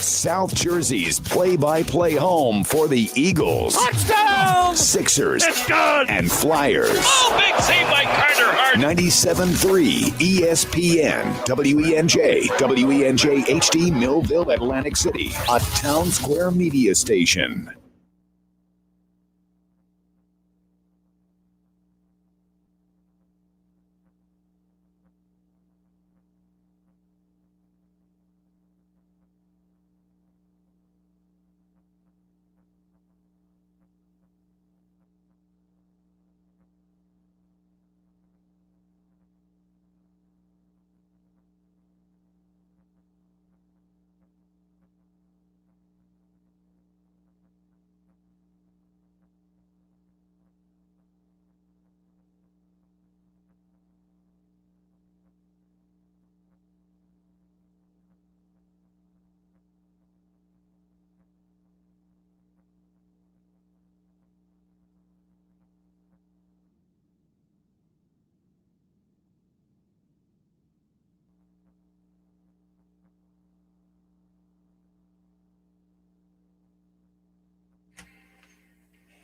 South Jersey's play-by-play home for the Eagles, Touchdown! Sixers, It's good! and Flyers. Oh, big save by Carter Hart. 97.3 ESPN, WENJ, WENJ HD, Millville, Atlantic City, a Town Square media station.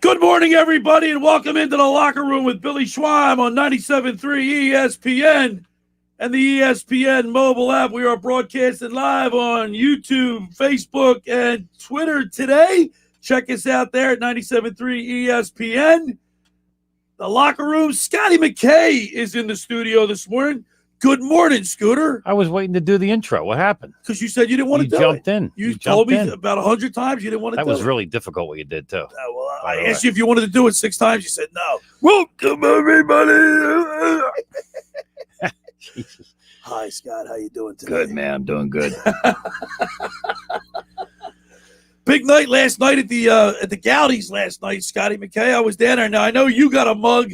Good morning, everybody, and welcome into the locker room with Billy Schweim on 97.3 ESPN and the ESPN mobile app. We are broadcasting live on YouTube, Facebook, and Twitter today. Check us out there at 97.3 ESPN. The locker room, Scotty McKay is in the studio this morning. Good morning, Scooter. I was waiting to do the intro. What happened? Because you said you didn't want to do it. You jumped in. You told me about 100 times you didn't want to do it. That was really difficult what you did, too. Well, I asked you if you wanted to do it 6 times. You said no. Welcome, everybody. Jesus. Hi, Scott. How you doing today? Good, man. I'm doing good. Big night last night at the Goudies last night, Scotty McKay. I was down there. Now, I know you got a mug.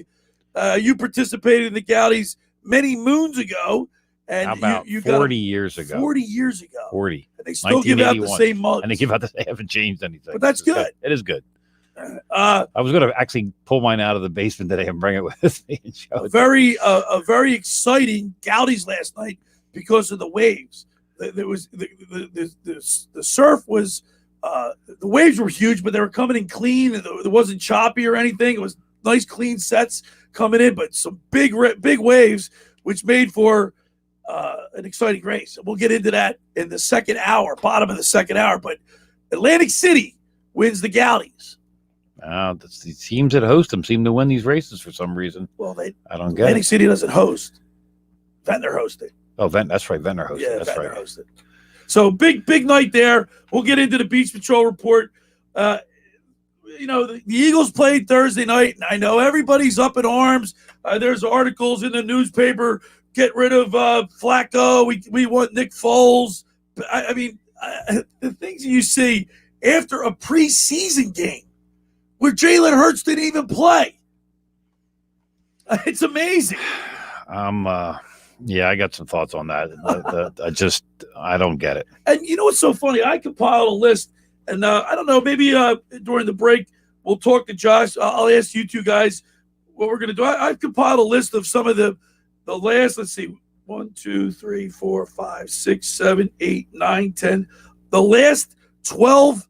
You participated in the Goudies many moons ago. And how about you 40 years ago? 40 years ago. 40. And they still give out the same mugs. And they give out they haven't changed anything. But that's good. It is good. I was going to actually pull mine out of the basement today and bring it with me and show it. A very exciting Goudies last night because of the waves. There was the surf was the waves were huge, but they were coming in clean. And it wasn't choppy or anything. It was nice, clean sets coming in, but some big waves, which made for an exciting race. We'll get into that in the second hour, bottom of the second hour. But Atlantic City wins the Goudies. The teams that host them seem to win these races for some reason. Well, I don't get Atlantic it. City doesn't host. Ventnor hosted. Oh, that's right. Ventnor hosted. Yeah, that's Ventnor right. hosted. So big night there. We'll get into the Beach Patrol report. The Eagles played Thursday night, and I know everybody's up in arms. There's articles in the newspaper. Get rid of Flacco. We want Nick Foles. I mean, the things you see after a preseason game where Jalen Hurts didn't even play. It's amazing. Yeah, I got some thoughts on that. I don't get it. And you know what's so funny? I compiled a list, and I don't know, maybe during the break we'll talk to Josh. I'll ask you two guys what we're going to do. I've compiled a list of some of the last, let's see, 1, 2, 3, 4, 5, 6, 7, 8, 9, 10. The last 12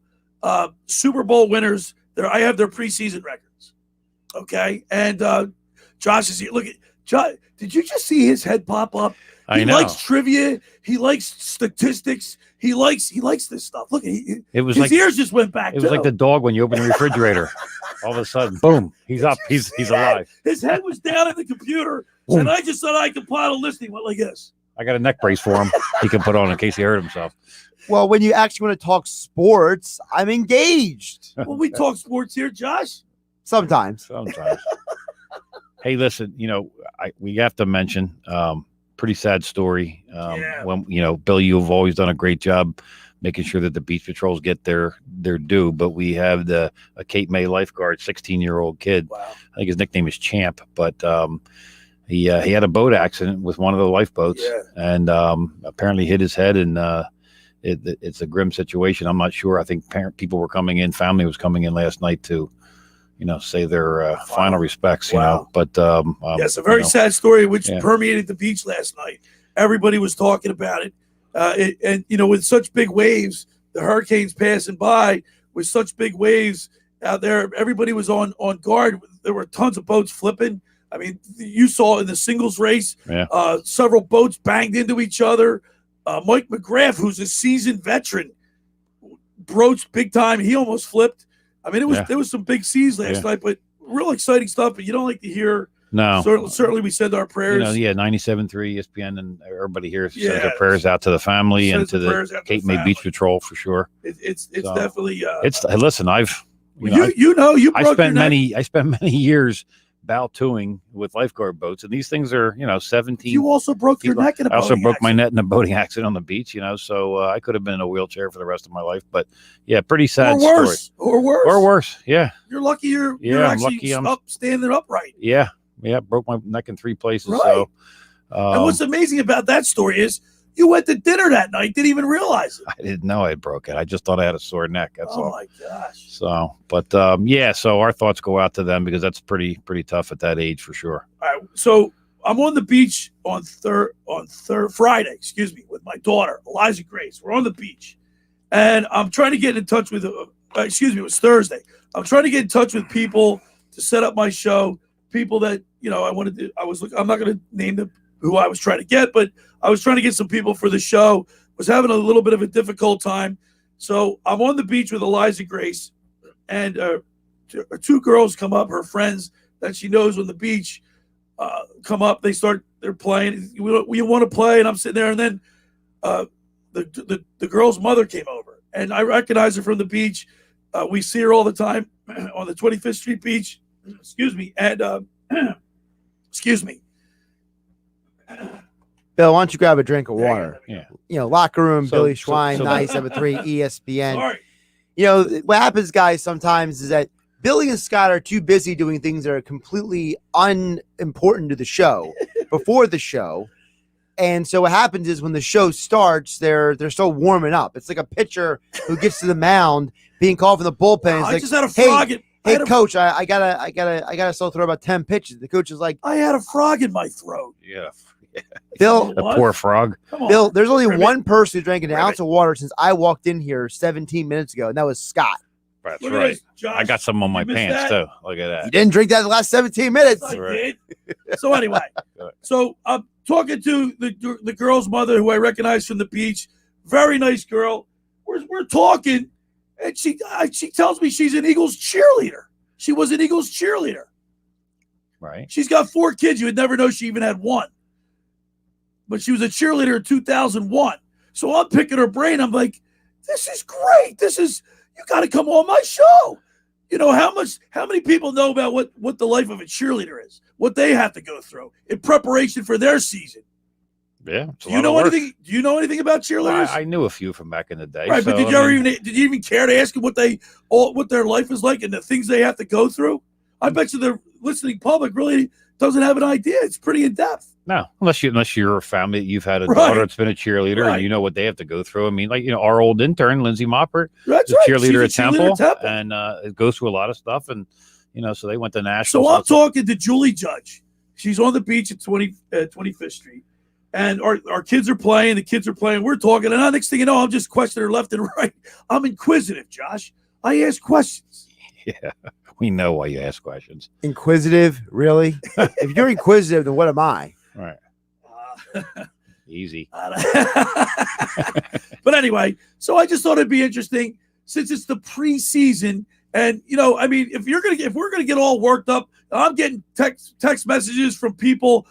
Super Bowl winners, I have their preseason records. Okay? And Josh is here. Look at Josh. Did you just see his head pop up? He likes trivia. He likes statistics. He likes this stuff. Look, his ears just went back. It was like the dog when you open the refrigerator. All of a sudden, boom, he's up. He's alive. His head was down in the computer, and I just said I compiled a list. He went like this. I got a neck brace for him. He can put on in case he hurt himself. Well, when you actually want to talk sports, I'm engaged. Well, we talk sports here, Josh. Sometimes. Hey, listen, we have to mention pretty sad story. When Billy, you've always done a great job making sure that the Beach Patrols get their due. But we have a Cape May lifeguard, 16-year-old kid. Wow. I think his nickname is Champ, but he had a boat accident with one of the lifeboats, and apparently hit his head, and it's a grim situation. I'm not sure. I think people were coming in, family was coming in last night to say their final respects, but it's a very sad story, which permeated the beach last night. Everybody was talking about it. And with such big waves, the hurricanes passing by with such big waves out there. Everybody was on guard. There were tons of boats flipping. I mean, you saw in the singles race, several boats banged into each other. Mike McGrath, who's a seasoned veteran, broached big time. He almost flipped. I mean, there was some big seas last night, but real exciting stuff. But you don't like to hear. No, certainly we send our prayers. 97.3 ESPN and everybody here sends their prayers out to the family and to the Cape May Beach Patrol for sure. It's definitely. Listen, I spent many years bow-toing with lifeguard boats, and these things are 17. You also broke your neck in a boating accident. I also broke my neck in a boating accident on the beach. So I could have been in a wheelchair for the rest of my life. But yeah, pretty sad story. Or worse. Yeah. You're lucky. You're actually standing upright. Yeah, broke my neck in 3 places. Right. So, and what's amazing about that story is you went to dinner that night, didn't even realize it. I didn't know I broke it. I just thought I had a sore neck. That's all. Oh my gosh. So, but so our thoughts go out to them because that's pretty tough at that age for sure. All right. So I'm on the beach on Friday, with my daughter, Eliza Grace. We're on the beach, and I'm trying to get in touch with. It was Thursday. I'm trying to get in touch with people to set up my show. People that I wanted to. I'm not going to name them who I was trying to get, but I was trying to get some people for the show. Was having a little bit of a difficult time, so I'm on the beach with Eliza Grace, and two girls come up, her friends that she knows on the beach, come up. They're playing. We want to play, and I'm sitting there, and then the girl's mother came over, and I recognize her from the beach. We see her all the time on the 25th Street beach. And excuse me. Bill, why don't you grab a drink of water? Yeah. Locker room, Billy Schweim, 97.3 ESPN. Sorry. What happens, guys, sometimes is that Billy and Scott are too busy doing things that are completely unimportant to the show before the show. And so what happens is when the show starts, they're still warming up. It's like a pitcher who gets to the mound being called from the bullpen. I just had a frog. Hey, coach, I gotta still throw about 10 pitches. The coach is like, I had a frog in my throat. Yeah. Bill, a poor frog. Come on, Bill, there's only one person who drank an ounce of water since I walked in here 17 minutes ago, and that was Scott. That's Look right. This, Josh, I got some on my pants too. Look at that. You didn't drink that in the last 17 minutes. I did. So anyway, I'm talking to the girl's mother, who I recognize from the beach. Very nice girl. We're talking. And she tells me she's an Eagles cheerleader. She was an Eagles cheerleader. Right. She's got 4 kids. You would never know she even had one. But she was a cheerleader in 2001. So I'm picking her brain. I'm like, this is great. You got to come on my show. How many people know about what the life of a cheerleader is, what they have to go through in preparation for their season. Yeah. Do you know anything about cheerleaders? I knew a few from back in the day. Right, but did you even care to ask them what their life is like and the things they have to go through? I bet you the listening public really doesn't have an idea. It's pretty in depth. No, unless you're a family, you've had a daughter that's been a cheerleader, and you know what they have to go through. I mean, our old intern Lindsay Moppert, that's a cheerleader at Temple, and it goes through a lot of stuff, and so they went to nationals. So I'm talking to Julie Judge. She's on the beach at 25th Street. And our kids are playing. The kids are playing. We're talking. And the next thing you know, I'm just questioning her left and right. I'm inquisitive, Josh. I ask questions. Yeah, we know why you ask questions. Inquisitive? Really? If you're inquisitive, then what am I? Right. Easy. But anyway, so I just thought it'd be interesting since it's the preseason. And, if we're going to get all worked up, I'm getting text messages from people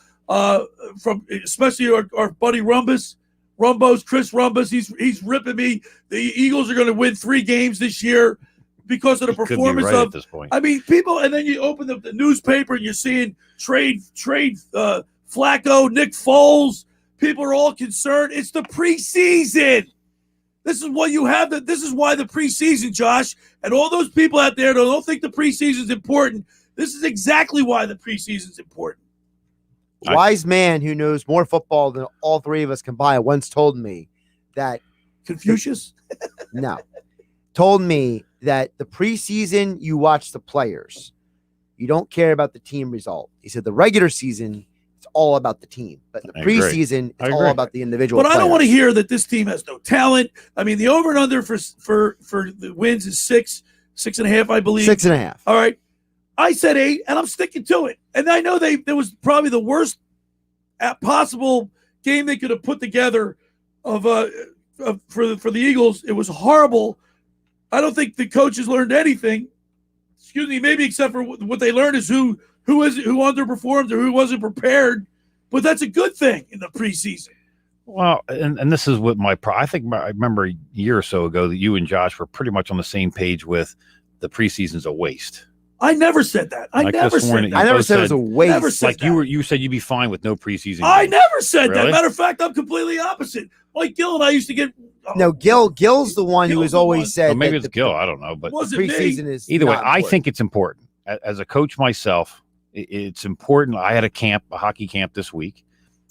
from especially our buddy Chris Rumbus. He's ripping me. The Eagles are going to win 3 games this year because of the performance could be right at this point. I mean, people, and then you open the newspaper and you're seeing trade Flacco, Nick Foles. People are all concerned. It's the preseason. This is what you have. This is why the preseason, Josh, and all those people out there that don't think the preseason is important. This is exactly why the preseason is important. Wise man who knows more football than all 3 of us combined once told me that Confucius? No. Told me that the preseason you watch the players. You don't care about the team result. He said the regular season, it's all about the team. But in the preseason, it's all about the individual. But I don't want to hear that this team has no talent. I mean, the over and under for the wins is 6.5, I believe. 6.5. All right. I said 8, and I'm sticking to it. And I know there was probably the worst possible game they could have put together for the Eagles. It was horrible. I don't think the coaches learned anything. Excuse me, maybe except for what they learned is who underperformed or who wasn't prepared. But that's a good thing in the preseason. Well, and this is what I remember a year or so ago that you and Josh were pretty much on the same page with the preseason's a waste. I never said that. I never said it was a waste. Like you said you'd be fine with no preseason. I never said Really? that. Matter of fact, I'm completely opposite. Mike Gill and I used to get. No, Gill's the one who has always said. Well, maybe it's Gill. I don't know, but preseason is either way. I think it's important. As a coach myself, it's important. I had a hockey camp this week,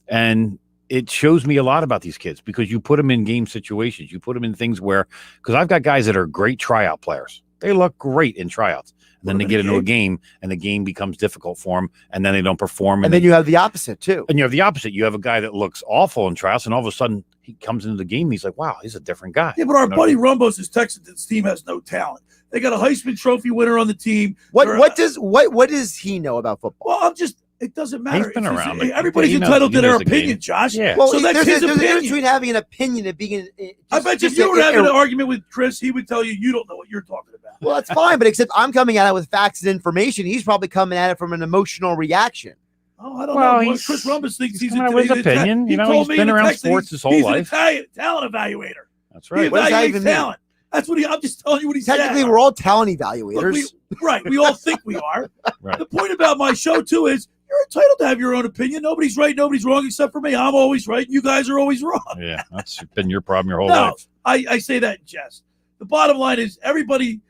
and it shows me a lot about these kids because you put them in game situations. You put them in things because I've got guys that are great tryout players. They look great in tryouts. And then they get into a game, and the game becomes difficult for them, and then they don't perform. And then you have the opposite, too. And you have the opposite. You have a guy that looks awful in tryouts, and all of a sudden, he comes into the game, and he's like, wow, he's a different guy. Yeah, but our buddy Rumbos is texting that this team has no talent. They got a Heisman Trophy winner on the team. What does he know about football? Well, it doesn't matter. He's been around. Everybody's entitled to their opinion, Josh. Yeah. Well, so that's his opinion. Between having an opinion and being I bet if you were having an argument with Chris, he would tell you don't know what you're talking about. Well, that's fine, but except I'm coming at it with facts and information. He's probably coming at it from an emotional reaction. Oh, I don't know. Chris Rumbus thinks he's his opinion. He's been around sports his whole life. He's an talent evaluator. That's right. What does that even mean? That's what I'm just telling you what he said. Technically, we're all talent evaluators. Look, we all think we are. Right. The point about my show, too, is you're entitled to have your own opinion. Nobody's right, nobody's wrong except for me. I'm always right, and you guys are always wrong. Yeah, that's been your problem your whole life. I say that in jest. The bottom line is everybody,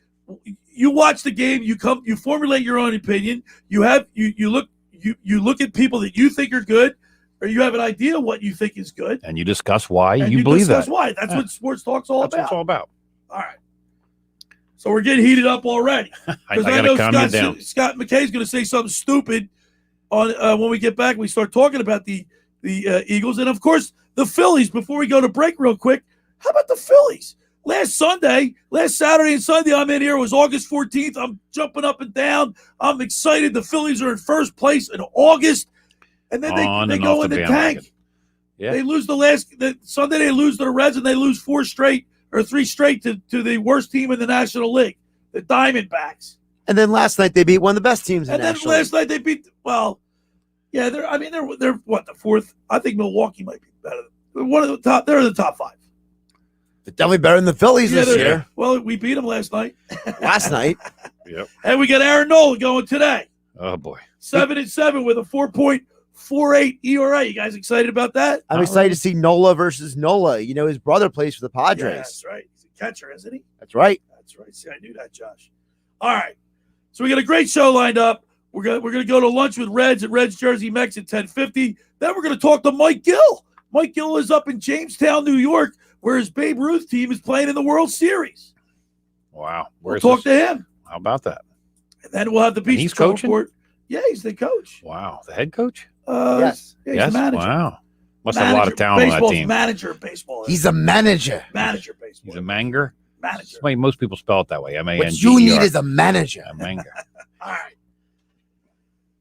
you watch the game, you formulate your own opinion. You look at people that you think are good, or you have an idea what you think is good. And you discuss why you believe that. That's why. That's what sports talk's all about. That's what it's all about. All right. So we're getting heated up already. I got to calm you down. Scott McKay's going to say something stupid on when we get back. We start talking about the Eagles. And, of course, the Phillies. Before we go to break real quick, how about the Phillies? Last Saturday and Sunday I'm in here. It was August 14th. I'm jumping up and down. I'm excited. The Phillies are in first place in August. And then they go in the tank. Yeah. They lose Sunday they lose to the Reds, and they lose 3 straight to the worst team in the National League, the Diamondbacks. And then last night they beat one of the best teams in the National League. And then last night they beat they're what, the fourth? I think Milwaukee might be better. One of the top. They're in the top 5. They're definitely better than the Phillies this year. Well, we beat them last night. Yep. And we got Aaron Nolan going today. Oh boy, 7-7 with a 4.48 ERA. You guys excited about that? I'm excited to see Nola versus Nola. You know, his brother plays for the Padres. Yeah, that's right. He's a catcher, isn't he? That's right. That's right. See, I knew that, Josh. All right. So we got a great show lined up. We're gonna go to lunch with Reds at Reds Jersey Mex at 10:50. Then we're gonna talk to Mike Gill. Mike Gill is up in Jamestown, New York, where his Babe Ruth team is playing in the World Series. Wow. We'll talk to him. How about that? And then we'll have the Beach Patrol report. Yeah, he's the coach. Wow. The head coach? Yes. Yeah, he's the manager. Wow. Must have a lot of talent on that team. Manager of baseball. He's a manager. Manager of baseball. He's a manger. Manager. Most people spell it that way. M-A-N-G-E-R. What you need is a manager. A manger. All right.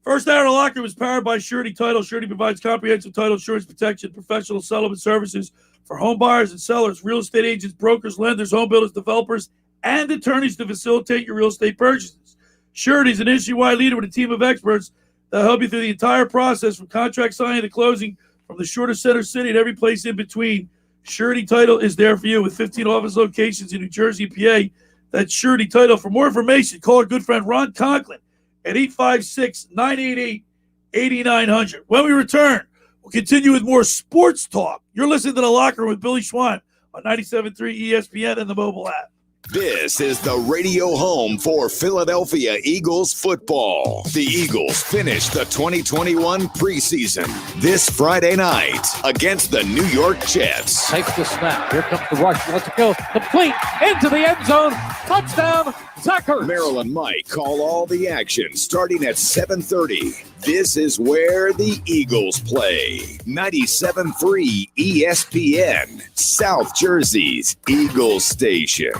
First Hour of Locker was powered by Surety Title. Surety provides comprehensive title insurance protection, professional settlement services for home buyers and sellers, real estate agents, brokers, lenders, home builders, developers, and attorneys to facilitate your real estate purchases. Surety is an industry-wide leader with a team of experts that help you through the entire process from contract signing to closing, from the shortest center city and every place in between. Surety Title is there for you with 15 office locations in New Jersey and PA. That's Surety Title. For more information, call our good friend Ron Conklin at 856-988-8900. When we return, we'll continue with more sports talk. You're listening to The Locker Room with Billy Schweim on 97.3 ESPN and the mobile app. This is the radio home for Philadelphia Eagles football. The Eagles finish the 2021 preseason this Friday night against the New York Jets. Takes the snap. Here comes the rush. Let's go. Complete into the end zone. Touchdown, Tucker. Merrill and Mike call all the action starting at 7:30. This is where the Eagles play. 97.3 ESPN, South Jersey's Eagles station.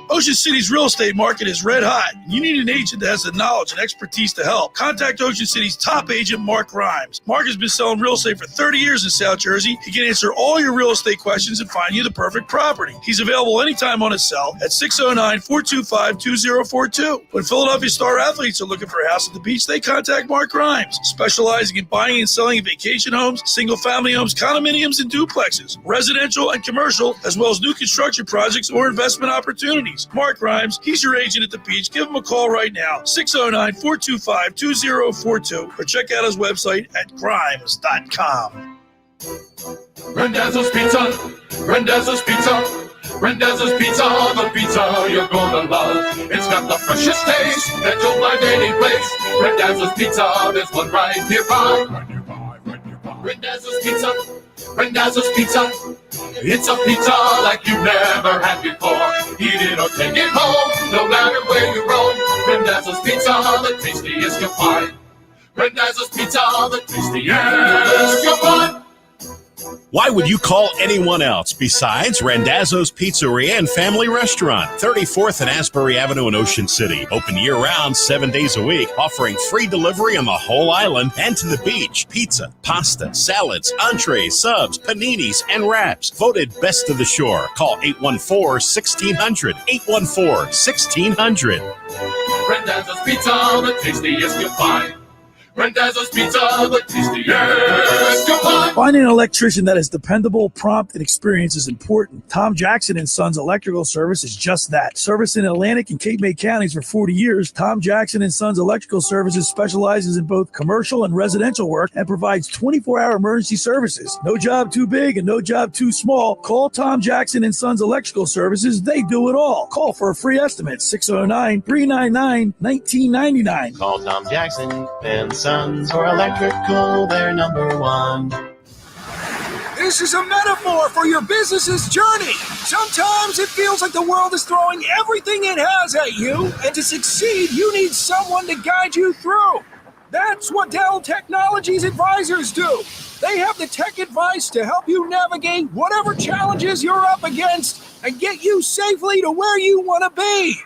Ocean City's real estate market is red hot. You need an agent that has the knowledge and expertise to help. Contact Ocean City's top agent, Mark Grimes. Mark has been selling real estate for 30 years in South Jersey. He can answer all your real estate questions and find you the perfect property. He's available anytime on his cell at 609-425-2042. When Philadelphia star athletes are looking for a house at the beach, they contact Mark Grimes, specializing in buying and selling vacation homes, single-family homes, condominiums, and duplexes, residential and commercial, as well as new construction projects or investment opportunities. Mark Grimes, he's your agent at the beach. Give him a call right now, 609-425-2042, or check out his website at grimes.com. Rendezvous Pizza. Rendezvous Pizza. Rendezvous Pizza, the pizza you're gonna love. It's got the freshest taste that you'll find any place. Rendezvous Pizza, there's one right nearby. Rendezvous Pizza. Rendezvous Pizza. It's a pizza like you've never had before. Eat it or take it home, no matter where you roam. Rendezvous Pizza, the tastiest you'll find. Rendezvous Pizza, the tastiest you'll find. Why would you call anyone else besides Randazzo's Pizzeria and Family Restaurant, 34th and Asbury Avenue in Ocean City. Open year-round, 7 days a week, offering free delivery on the whole island and to the beach. Pizza, pasta, salads, entrees, subs, paninis, and wraps. Voted best of the shore. Call 814-1600. 814-1600. Rendezvous Pizza, the tastiest you'll find. Rendezvous Pizza, the tastiest you'll find. Finding an electrician that is dependable, prompt, and experienced is important. Tom Jackson and Sons Electrical Service is just that. Service in Atlantic and Cape May counties for 40 years, Tom Jackson and Sons Electrical Services specializes in both commercial and residential work and provides 24-hour emergency services. No job too big and no job too small. Call Tom Jackson and Sons Electrical Services. They do it all. Call for a free estimate, 609-399-1999. Call Tom Jackson and Sons for electrical, they're number one. This is a metaphor for your business's journey. Sometimes it feels like the world is throwing everything it has at you, and to succeed, you need someone to guide you through. That's what Dell Technologies advisors do. They have the tech advice to help you navigate whatever challenges you're up against and get you safely to where you want to be.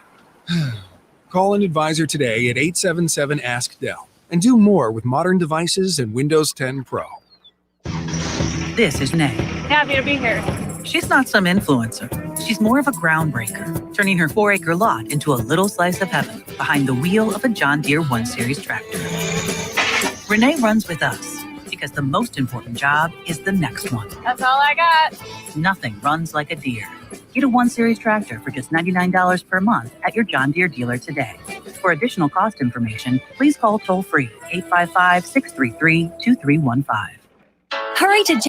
Call an advisor today at 877-ASK-DELL. And do more with modern devices and Windows 10 Pro. This is Nay. Happy to be here. She's not some influencer. She's more of a groundbreaker, turning her 4-acre lot into a little slice of heaven behind the wheel of a John Deere 1 Series tractor. Renee runs with us because the most important job is the next one. That's all I got. Nothing runs like a Deere. Get a 1 Series tractor for just $99 per month at your John Deere dealer today. For additional cost information, please call toll-free 855-633-2315. Hurry to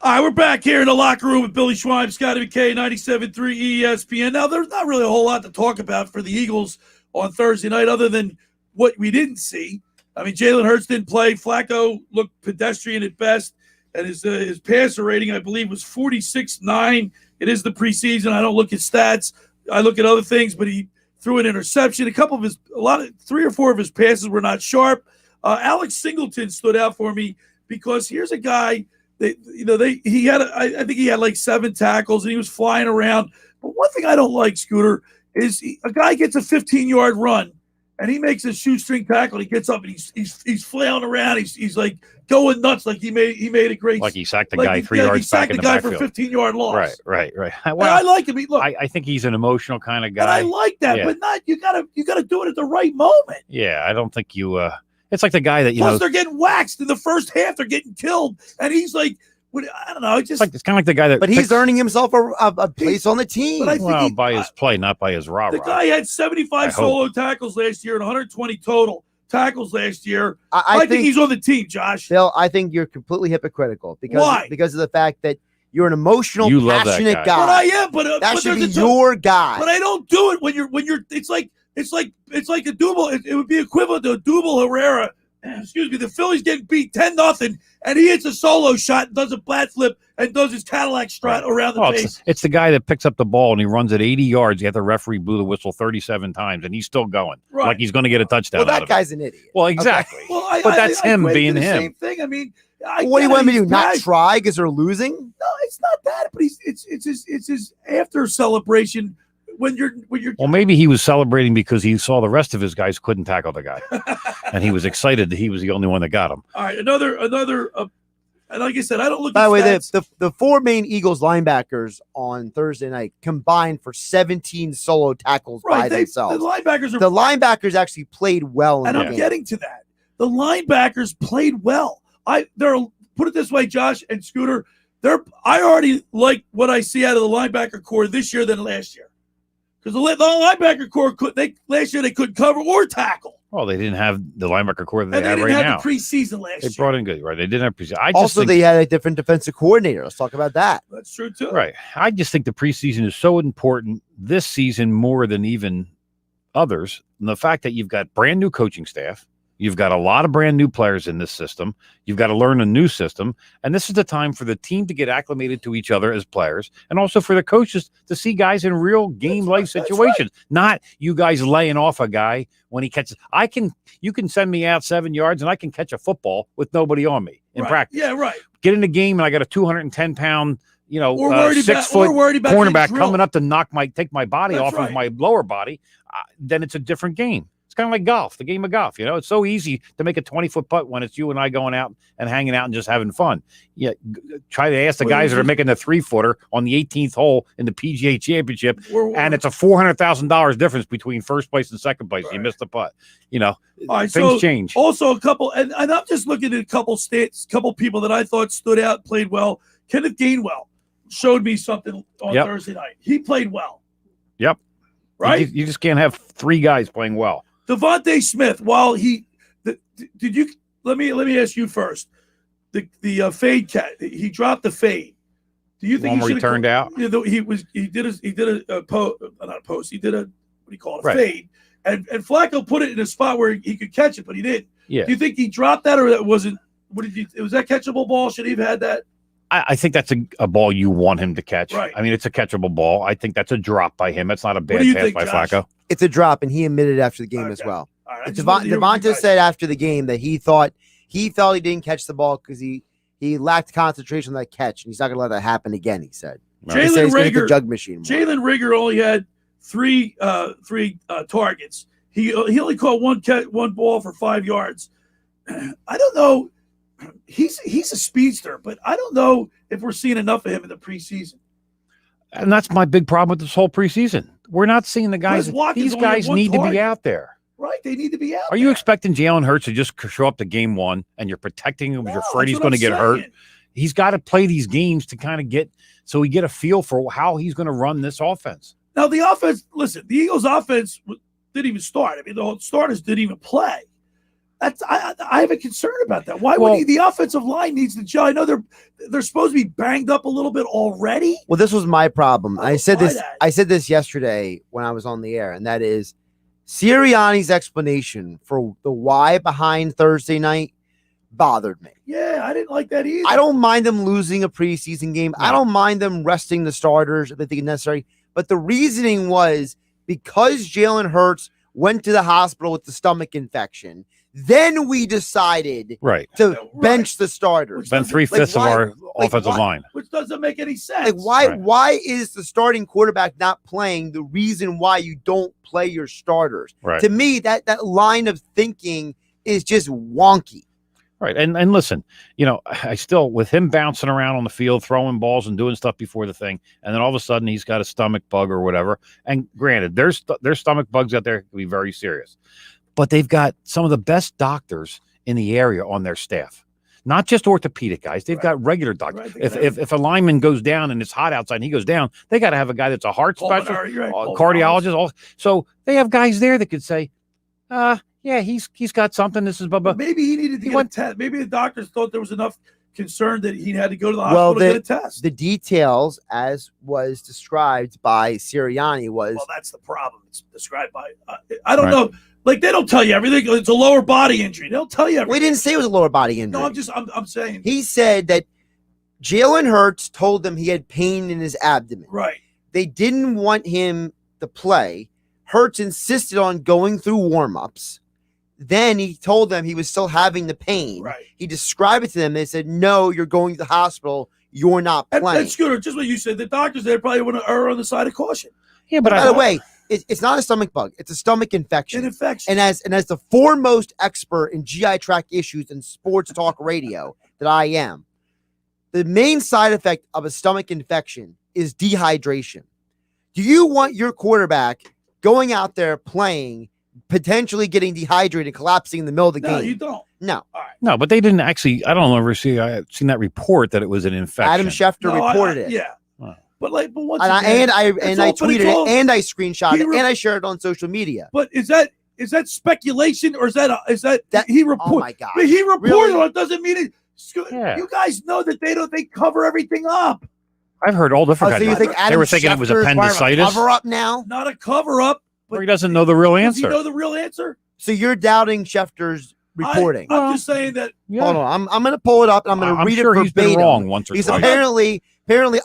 All right, we're back here in the locker room with Billy Schweim, Scotty McKay, 97.3 ESPN. Now, there's not really a whole lot to talk about for the Eagles on Thursday night other than what we didn't see. I mean, Jalen Hurts didn't play. Flacco looked pedestrian at best, and his passer rating, I believe, was 46.9. It is the preseason. I don't look at stats. I look at other things, but he threw an interception. 3 or 4 of his passes were not sharp. Alex Singleton stood out for me because here's a guy – I think he had like 7 tackles and he was flying around. But one thing I don't like, Scooter, is a guy gets a 15-yard run and he makes a shoestring tackle. And he gets up and he's flailing around. He's like going nuts, like he made a great. Like he sacked the guy 3 yards back in the backfield. He sacked the guy for a 15-yard loss. Right. Well, I like him. I think he's an emotional kind of guy. And I like that, but not you got to do it at the right moment. Yeah, I don't think you It's like the guy that Plus, they're getting waxed in the first half. They're getting killed, and he's like, I don't know. It's it's kind of like the guy that. But he's earning himself a place on the team. But I think by his play, not by his rah-rah. The guy had 75 solo tackles last year and 120 total tackles last year. I think he's on the team, Josh. Phil, I think you're completely hypocritical Why? Because of the fact that you're an emotional, passionate guy. But I am. But that should be your guy. But I don't do it when you're. It's like a double. It would be equivalent to a double Herrera. Excuse me. The Phillies getting beat 10-0, and he hits a solo shot and does a bat flip and does his Cadillac strut around the base. It's the guy that picks up the ball and he runs at 80 yards. Yet the referee blew the whistle 37 times, and he's still going like he's going to get a touchdown. Well, that guy's an idiot. Well, exactly. Okay. Well, but that's him being him. Same thing. I mean, what do you want me to do? Not try because they're losing? No, it's not that. But it's his after celebration. When you're well, maybe he was celebrating because he saw the rest of his guys couldn't tackle the guy, and he was excited that he was the only one that got him. All right, another. And like I said, I don't look. By the way, the four main Eagles linebackers on Thursday night combined for 17 solo tackles by themselves. The linebackers actually played well. And I'm getting to that. The linebackers played well. They're put it this way, Josh and Scooter. I already like what I see out of the linebacker core this year than last year. Because the linebacker core last year they couldn't cover or tackle. Well, they didn't have the linebacker core that they have right now. They didn't have the preseason last year. They brought in good, right? They didn't have preseason. Also, they had a different defensive coordinator. Let's talk about that. That's true too. Right. I just think the preseason is so important this season more than even others. And the fact that you've got brand new coaching staff. You've got a lot of brand new players in this system. You've got to learn a new system. And this is the time for the team to get acclimated to each other as players and also for the coaches to see guys in real game-like situations, not you guys laying off a guy when he catches. You can send me out 7 yards and I can catch a football with nobody on me in practice. Yeah, right. Get in the game and I got a 210-pound, 6-foot cornerback coming up to take my body off of my lower body. Then it's a different game. Kind of like golf, the game of golf. It's so easy to make a 20-foot putt when it's you and I going out and hanging out and just having fun. Yeah, try to ask the guys that are making the 3-footer on the 18th hole in the PGA Championship, and it's a $400,000 difference between first place and second place. Right. You missed the putt. All right, things change. Also, a couple, and I'm just looking at a couple people that I thought stood out, played well. Kenneth Gainwell showed me something on Thursday night. He played well. Yep. Right. You just can't have three guys playing well. Devontae Smith, did you let me ask you first. The fade cat, he dropped the fade. Do you think he turned out? He did a post. He did a fade. And Flacco put it in a spot where he could catch it, but he didn't. Yeah. Do you think he dropped that or that wasn't was that catchable ball? Should he have had that? I think that's a ball you want him to catch. Right. I mean, it's a catchable ball. I think that's a drop by him. That's not a bad pass by Josh? Flacco. It's a drop, and he admitted after the game as well. Right, Devonta said after the game that he felt he didn't catch the ball because he lacked concentration on that catch, and he's not going to let that happen again. He said. Jalen Reagor, jug machine. Jalen Reagor only had three targets. He only caught one ball for 5 yards. I don't know. He's a speedster, but I don't know if we're seeing enough of him in the preseason. And that's my big problem with this whole preseason. We're not seeing the guys. These guys need to be out there. Right, they need to be out there. Are you expecting Jalen Hurts to just show up to game one and you're protecting him because you're afraid he's going to get hurt? He's got to play these games to kind of get a feel for how he's going to run this offense. Now, the offense, listen, the Eagles' offense didn't even start. I mean, the starters didn't even play. I have a concern about that. Why would the offensive line needs to gel? I know they're supposed to be banged up a little bit already. Well, this was my problem. I said this yesterday when I was on the air, and that is Sirianni's explanation for the why behind Thursday night bothered me. Yeah, I didn't like that either. I don't mind them losing a preseason game. No. I don't mind them resting the starters if they think it's necessary. But the reasoning was because Jalen Hurts went to the hospital with the stomach infection. Then we decided to bench the starters. Then 3/5 of our offensive line. Which doesn't make any sense. Why is the starting quarterback not playing the reason why you don't play your starters? Right. To me, that line of thinking is just wonky. Right. And listen, I still, with him bouncing around on the field, throwing balls and doing stuff before the thing, and then all of a sudden he's got a stomach bug or whatever. And granted, there's stomach bugs out there that can be very serious. but they've got some of the best doctors in the area on their staff. Not just orthopedic guys. They've got regular doctors. If a lineman goes down and it's hot outside and he goes down, they got to have a guy that's a heart specialist, cardiologist. So they have guys there that could say, yeah, he's got something. This is blah, blah. Maybe he needed to get a test. Maybe the doctors thought there was enough concern that he had to go to the hospital to get a test. The details, as was described by Sirianni, was... Well, that's the problem. It's described by... I don't know. Like, they don't tell you everything. It's a lower body injury. They don't tell you everything. We didn't say it was a lower body injury. No, I'm saying. He said that Jalen Hurts told them he had pain in his abdomen. Right. They didn't want him to play. Hurts insisted on going through warm-ups. Then he told them he was still having the pain. Right. He described it to them. They said, no, you're going to the hospital. You're not playing. And Scooter, just what you said, the doctors there probably want to err on the side of caution. Yeah, but by the way, it's not a stomach bug. It's a stomach infection. An infection. And as the foremost expert in GI tract issues in sports talk radio that I am, the main side effect of a stomach infection is dehydration. Do you want your quarterback going out there playing, potentially getting dehydrated, collapsing in the middle of the game? No, you don't. No. All right. No, but they didn't actually. I don't ever see. I've seen that report that it was an infection. Adam Schefter reported it. Yeah. But once and again, I tweeted it and I screenshot it and I shared it on social media. But is that speculation or is that he reported? Oh my God! But he reported Really? on it. Doesn't mean it. Yeah. You guys know that they cover everything up. I've heard all different. So you think they were thinking it was appendicitis? Cover up now? Not a cover up. Or he doesn't know the real answer. Does he know the real answer? So you're doubting Schefter's reporting? I'm just saying that. Yeah. Hold on, I'm going to pull it up and I'm going to read sure it he's been verbatim. wrong once or He's twice. apparently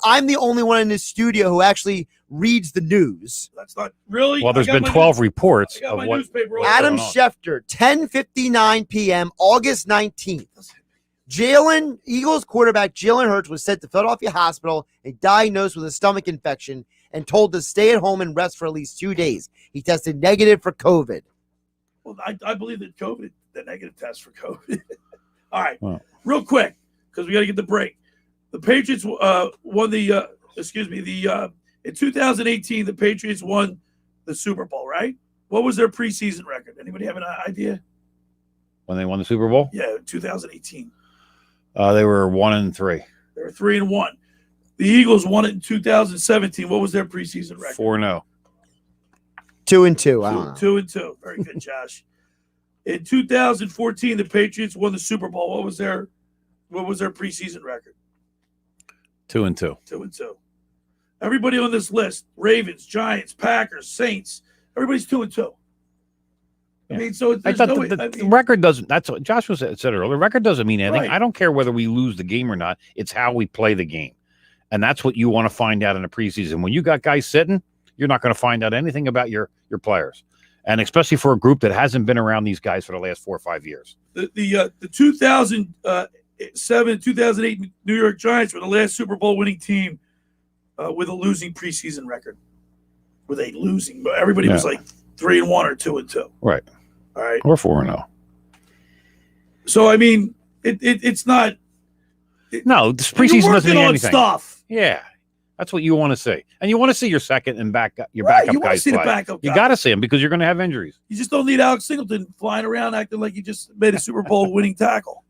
I'm the only one in this studio who actually reads the news. That's not really. Well, there's been 12 reports of what. Adam Schefter, 10:59 p.m., August 19th. Eagles quarterback Jalen Hurts was sent to Philadelphia Hospital and diagnosed with a stomach infection and told to stay at home and rest for at least 2 days. He tested negative for COVID. Well, I believe that the negative test for COVID. All right, real quick, because we got to get the break. The Patriots won in 2018, the Patriots won the Super Bowl, right? What was their preseason record? Anybody have an idea? When they won the Super Bowl? Yeah, 2018. They were 1-3. They were 3-1. The Eagles won it in 2017. What was their preseason record? 4-0. 2-2. 2-2. Very good, Josh. In 2014, the Patriots won the Super Bowl. What was their preseason record? 2-2. 2-2. Everybody on this list: Ravens, Giants, Packers, Saints. Everybody's 2-2. I mean, so the record doesn't. That's what Josh said earlier. The record doesn't mean anything. Right. I don't care whether we lose the game or not. It's how we play the game, and that's what you want to find out in the preseason. When you got guys sitting, you're not going to find out anything about your players, and especially for a group that hasn't been around these guys for the last 4 or 5 years. The 2007-2008 New York Giants were the last Super Bowl winning team with a losing preseason record. Were they losing? But everybody was like 3-1 or 2-2. Right. All right. Or 4-0. So I mean, it's not. No, this preseason doesn't mean anything. Stuff. Yeah, that's what you want to see, and you want to see your second and backup You guys want to see play. the backup. You guy. got to see them because you're going to have injuries. You just don't need Alex Singleton flying around acting like he just made a Super Bowl winning tackle.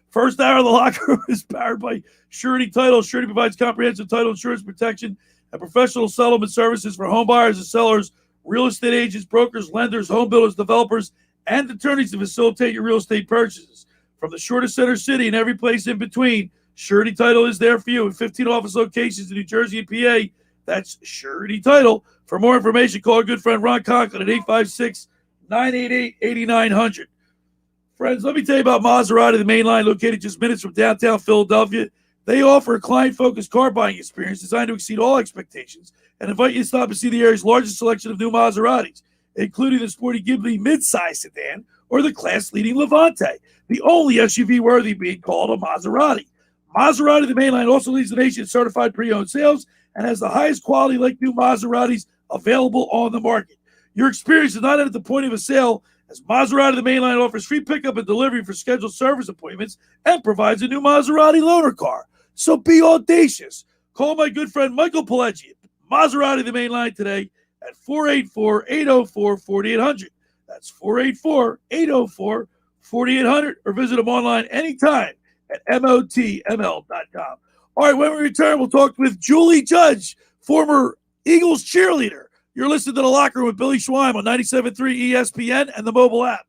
First hour of the locker room is powered by Surety Title. Surety provides comprehensive title insurance protection and professional settlement services for home buyers and sellers, real estate agents, brokers, lenders, home builders, developers, and attorneys to facilitate your real estate purchases. From the shortest center city and every place in between, Surety Title is there for you in 15 office locations in New Jersey and PA. That's Surety Title. For more information, call our good friend Ron Conklin at 856-988-8900. Friends, let me tell you about Maserati, the main line located just minutes from downtown Philadelphia. They offer a client-focused car buying experience designed to exceed all expectations and invite you to stop and see the area's largest selection of new Maseratis, including the sporty Ghibli midsize sedan or the class-leading Levante, the only SUV worthy being called a Maserati. Maserati, the mainline, also leads the nation in certified pre-owned sales and has the highest quality like new Maseratis available on the market. Your experience is not at the point of a sale, as Maserati, the mainline, offers free pickup and delivery for scheduled service appointments and provides a new Maserati loaner car. So be audacious. Call my good friend Michael Pileggi, Maserati, the mainline, today at 484-804-4800. That's 484-804-4800, or visit them online anytime at motml.com. All right, when we return, we'll talk with Julie Judge, former Eagles cheerleader. You're listening to The Locker Room with Billy Schweim on 97.3 ESPN and the mobile app.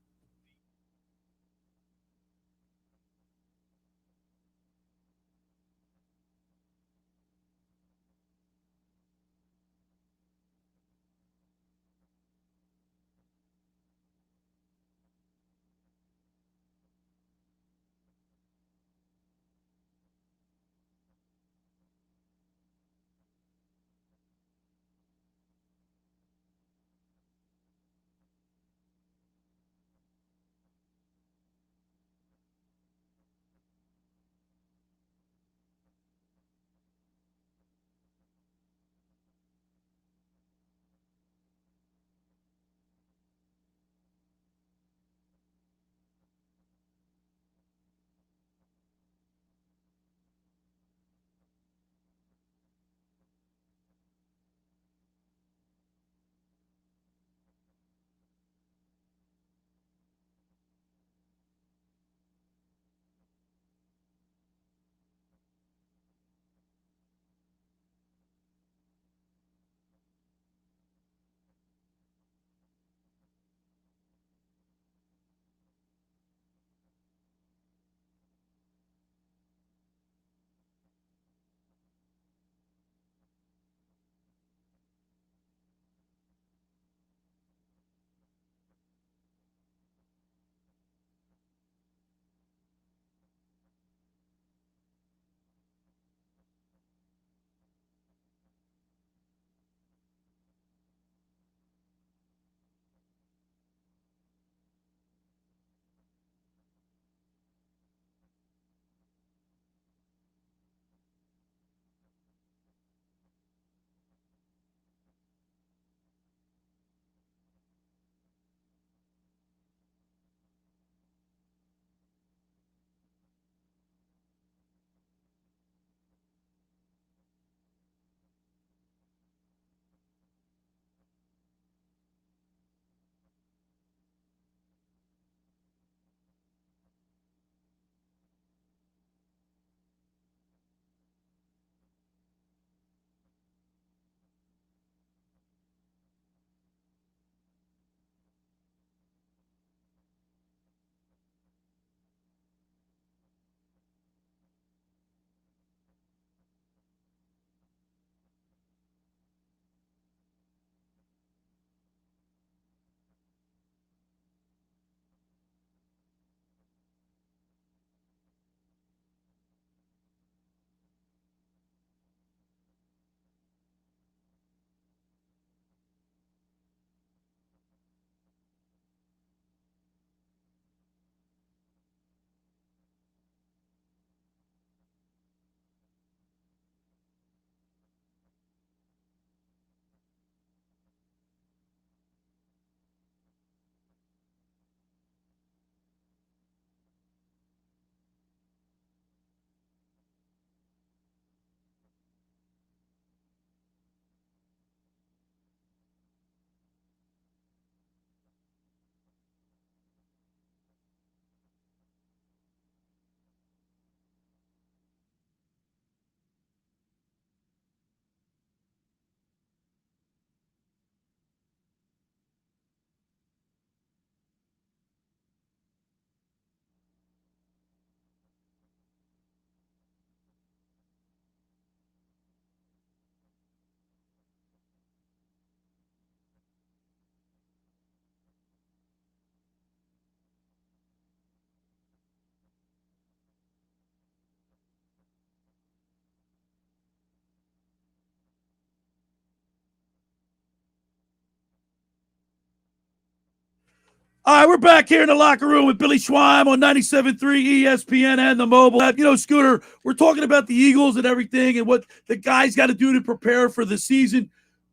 All right, we're back here in the locker room with Billy Schweim on 97.3 ESPN and the mobile app. You know, Scooter, we're talking about the Eagles and everything and what the guys got to do to prepare for the season.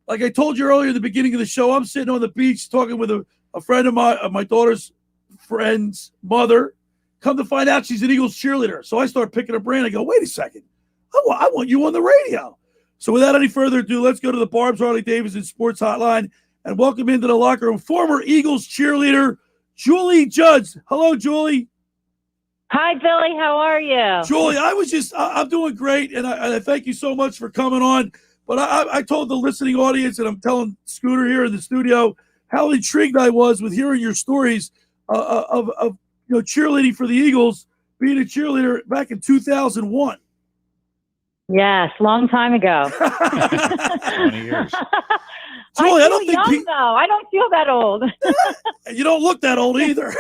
Like I told you earlier at the beginning of the show, I'm sitting on the beach talking with a friend of my daughter's friend's mother. Come to find out she's an Eagles cheerleader. So I start picking her brain. I go, wait a second. I want you on the radio. So without any further ado, let's go to the Barb's Harley Davidson Sports Hotline and welcome into the locker room former Eagles cheerleader Julie Judge. Hello, Julie. Hi, Billy. How are you? Julie, I'm doing great, and I thank you so much for coming on. But I told the listening audience, and I'm telling Scooter here in the studio, how intrigued I was with hearing your stories of cheerleading for the Eagles, being a cheerleader back in 2001. Yes, long time ago. 20 years. Julie, I don't think though. I don't feel that old. You don't look that old either.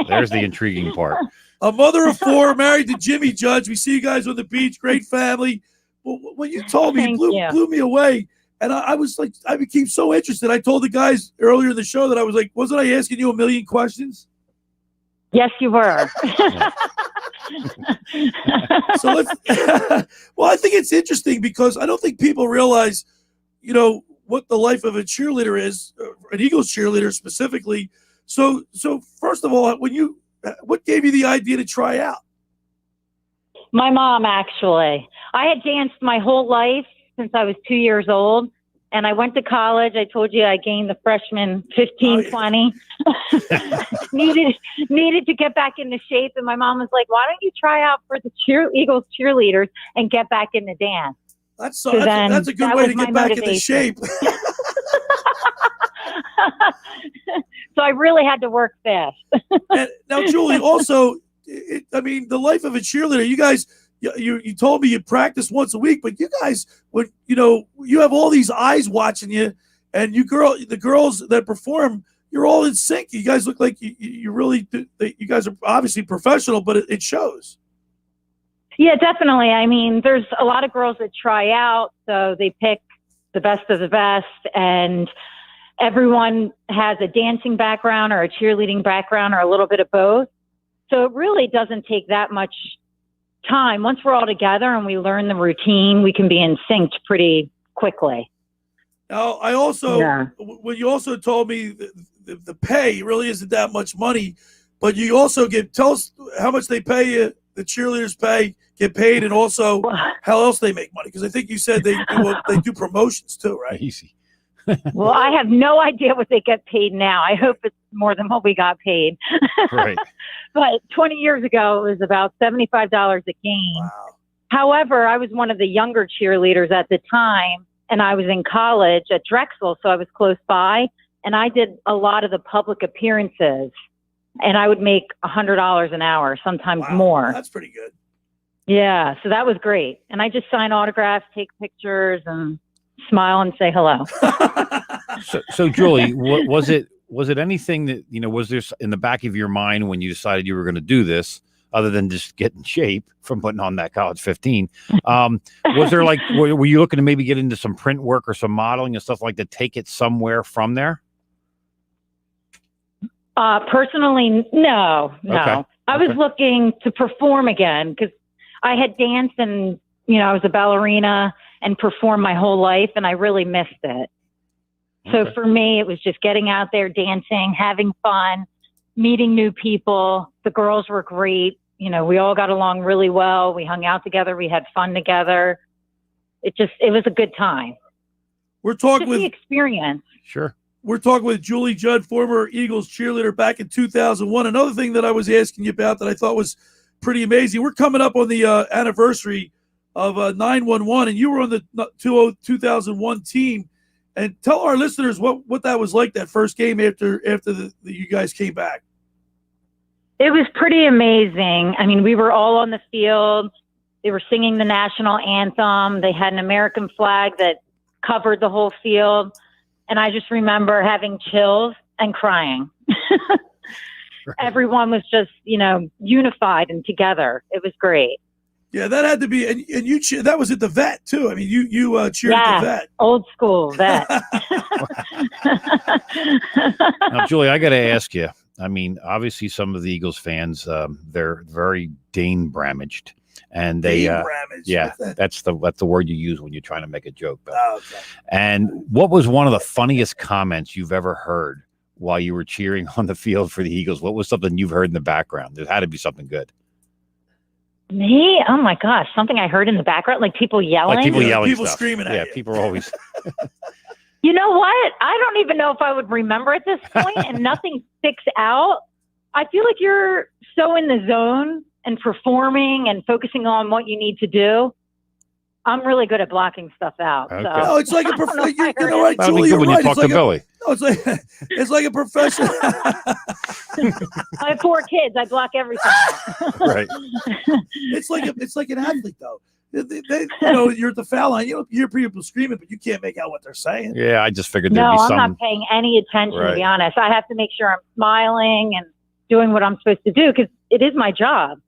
There's the intriguing part. A mother of 4, married to Jimmy Judge. We see you guys on the beach. Great family. Well, when you told me, it blew me away. And I was like, I became so interested. I told the guys earlier in the show that I was like, wasn't I asking you a million questions? Yes, you were. So let's. Well, I think it's interesting because I don't think people realize, what the life of a cheerleader is, an Eagles cheerleader specifically. So first of all, what gave you the idea to try out? My mom, actually. I had danced my whole life since I was 2 years old. And I went to college. I told you I gained the freshman 20. needed to get back into shape. And my mom was like, why don't you try out for the Eagles cheerleaders and get back into dance? That's a good way to get back into shape. So I really had to work fast. And now, Julie, also, the life of a cheerleader, you guys, you told me you practice once a week, but you guys, you have all these eyes watching you, and the girls that perform, you're all in sync. You guys look like you really, you guys are obviously professional, but it shows. Yeah, definitely. I mean, there's a lot of girls that try out, so they pick the best of the best, and everyone has a dancing background or a cheerleading background or a little bit of both. So it really doesn't take that much time. Once we're all together and we learn the routine, we can be in sync pretty quickly. Now, when you also told me the pay really isn't that much money, but you also tell us how much they pay you, the cheerleaders get paid, and also how else they make money. Because I think you said they do promotions too, right? Easy. Well, I have no idea what they get paid now. I hope it's more than what we got paid. Right. But 20 years ago, it was about $75 a game. Wow. However, I was one of the younger cheerleaders at the time, and I was in college at Drexel, so I was close by, and I did a lot of the public appearances, and I would make $100 an hour, sometimes more. That's pretty good. Yeah, so that was great. And I just sign autographs, take pictures, and smile and say hello. So Julie, was it anything that, was there in the back of your mind when you decided you were going to do this, other than just get in shape from putting on that college 15? Was there were you looking to maybe get into some print work or some modeling and stuff like that, take it somewhere from there? Personally, no. Okay. I was looking to perform again because I had danced and, I was a ballerina and performed my whole life, and I really missed it. So for me, it was just getting out there, dancing, having fun, meeting new people. The girls were great. We all got along really well. We hung out together. We had fun together. It was a good time. We're talking with the experience. Sure. We're talking with Julie Judd, former Eagles cheerleader back in 2001. Another thing that I was asking you about that I thought was pretty amazing. We're coming up on the anniversary of 911, and you were on the 2001 team. And tell our listeners what that was like, that first game after you guys came back. It was pretty amazing. I mean, we were all on the field. They were singing the national anthem. They had an American flag that covered the whole field. And I just remember having chills and crying. Right. Everyone was just, unified and together. It was great. Yeah, that had to be, and you that was at the Vet too. I mean, you cheered at the Vet. Old school Vet. Now, Julie, I got to ask you. I mean, obviously, some of the Eagles fans, they're very Dane Bramaged, and they, that's the word you use when you're trying to make a joke. Oh, okay. And what was one of the funniest comments you've ever heard while you were cheering on the field for the Eagles? What was something you've heard in the background? There had to be something good. Me? Oh my gosh! Something I heard in the background, like people yelling. Like people yelling, people stuff. Screaming at you. Yeah, people are always. You know what? I don't even know if I would remember at this point, and nothing sticks out. I feel like you're so in the zone and performing and focusing on what you need to do. I'm really good at blocking stuff out. Okay. So. No, it's like a professional. You know what, That'll be Julie, good you're when right. you talk It's to like Billy. No, it's like a professional. I have 4 kids. I block everything. Right. It's like an athlete though. They you're at the foul line. You hear people screaming, but you can't make out what they're saying. Yeah, I just figured there'd No, be I'm some. not paying any attention, to Right. be honest. I have to make sure I'm smiling and doing what I'm supposed to do because it is my job.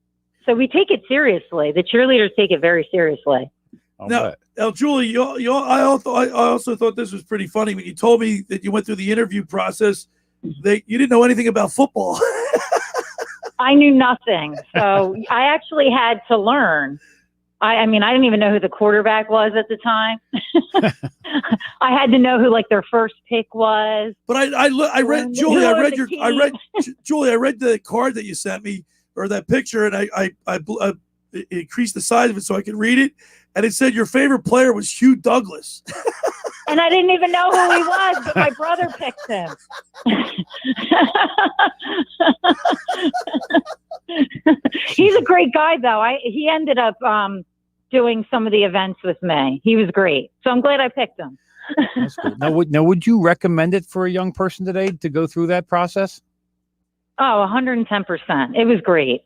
So we take it seriously. The cheerleaders take it very seriously. Now, Julie, I also thought this was pretty funny when you told me that you went through the interview process. You didn't know anything about football. I knew nothing. So I actually had to learn. I mean, I didn't even know who the quarterback was at the time. I had to know who like their first pick was. But I read Julie. I read the card that you sent me or that picture, and I increased the size of it so I could read it. And it said your favorite player was Hugh Douglas. And I didn't even know who he was, but my brother picked him. He's a great guy, though. He ended up doing some of the events with me. He was great. So I'm glad I picked him. That's cool. Now, would you recommend it for a young person today to go through that process? Oh, 110%. It was great.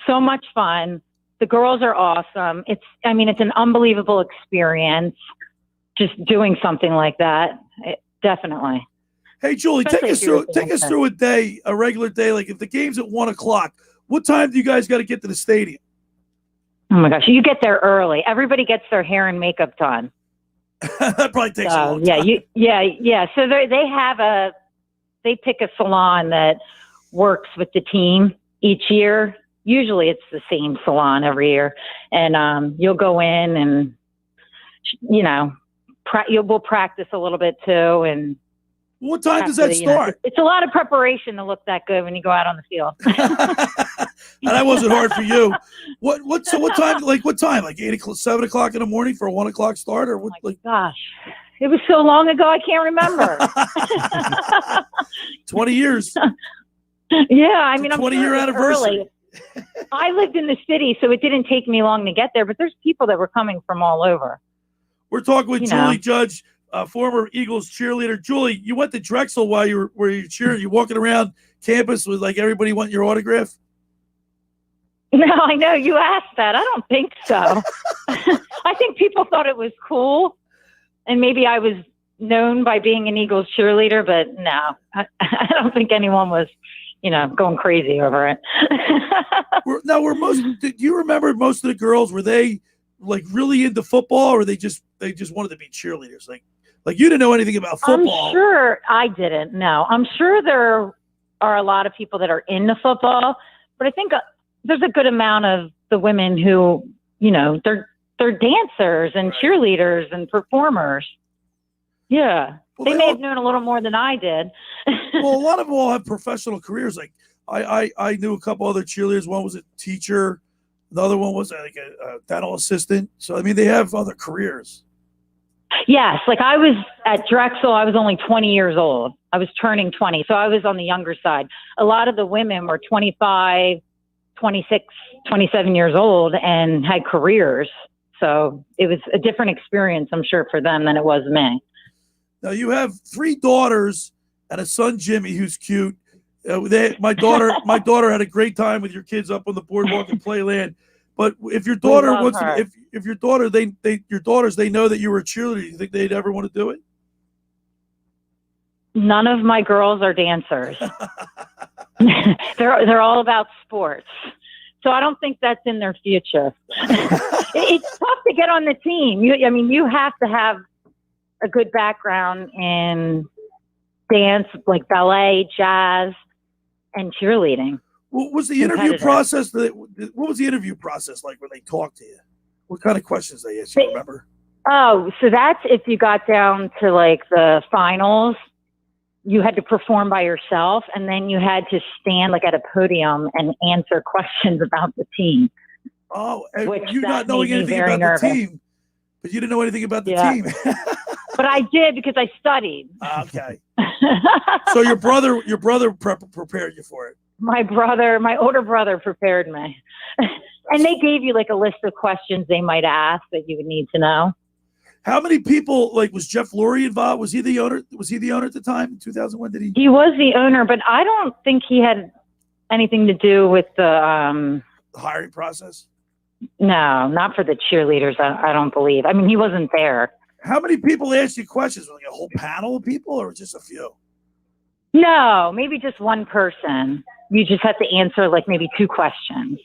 So much fun. The girls are awesome. It's an unbelievable experience just doing something like that. Definitely. Hey, Julie, take us through a regular day. Like if the game's at 1:00, what time do you guys got to get to the stadium? Oh my gosh, you get there early. Everybody gets their hair and makeup done. That probably takes a long time. Yeah. So they pick a salon that works with the team each year. Usually it's the same salon every year. And you'll go in and, we'll practice a little bit too. And what time does that start? It's a lot of preparation to look that good when you go out on the field. And that wasn't hard for you. What time? Like what time? Like 8 o'clock, 7 o'clock in the morning for a 1:00 start, or what? Gosh, it was so long ago I can't remember. 20 years. Yeah, I mean, I'm 20-year anniversary. I lived in the city, so it didn't take me long to get there. But there's people that were coming from all over. We're talking with Julie Judge, former Eagles cheerleader. Julie, you went to Drexel while you were cheering. You walking around campus with like everybody wanting your autograph? No, I know you asked that. I don't think so. I think people thought it was cool, and maybe I was known by being an Eagles cheerleader, but no, I don't think anyone was, going crazy over it. Do you remember most of the girls? Were they like really into football, or they just wanted to be cheerleaders? Like you didn't know anything about football. I'm sure I didn't. No, I'm sure there are a lot of people that are into football, but I think there's a good amount of the women who, they're dancers and cheerleaders and performers. Yeah. Well, they may have known a little more than I did. Well, a lot of them all have professional careers. Like I knew a couple other cheerleaders. One was a teacher. The other one was like a dental assistant. So, I mean, they have other careers. Yes. Like I was at Drexel, I was only 20 years old. I was turning 20. So I was on the younger side. A lot of the women were 25, 26, 27 years old and had careers. So it was a different experience, I'm sure, for them than it was me. Now you have 3 daughters and a son, Jimmy, who's cute. My daughter had a great time with your kids up on the boardwalk in Playland. But if your daughter wants to, if your daughter, your daughters, they know that you were a cheerleader, do you think they'd ever want to do it? None of my girls are dancers. They're all about sports. So I don't think that's in their future. It's tough to get on the team. You have to have a good background in dance, like ballet, jazz, and cheerleading. What was the interview process? What was the interview process like when they talked to you? What kind of questions they asked you? Remember? Oh, so that's if you got down to like the finals, you had to perform by yourself, and then you had to stand like at a podium and answer questions about the team. Oh, and you not knowing anything about the team, but you didn't know anything about the team. But I did because I studied. Okay. So your brother prepared you for it. My older brother prepared me. And they gave you like a list of questions they might ask that you would need to know. How many people, like, was Jeff Lurie involved? Was he the owner? Was he the owner at the time in 2001? Did he? He was the owner, but I don't think he had anything to do with the hiring process. No, not for the cheerleaders. I don't believe. I mean, he wasn't there. How many people asked you questions? Like a whole panel of people, or just a few? No, maybe just one person. You just have to answer like maybe 2 questions.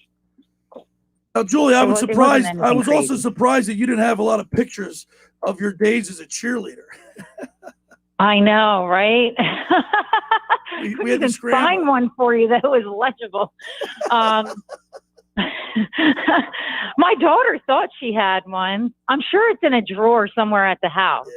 Now, Julie, I was surprised. I was crazy. also surprised that you didn't have a lot of pictures of your days as a cheerleader. I know, right? We had to scramble. Find one for you that was legible. My daughter thought she had one. I'm sure it's in a drawer somewhere at the house.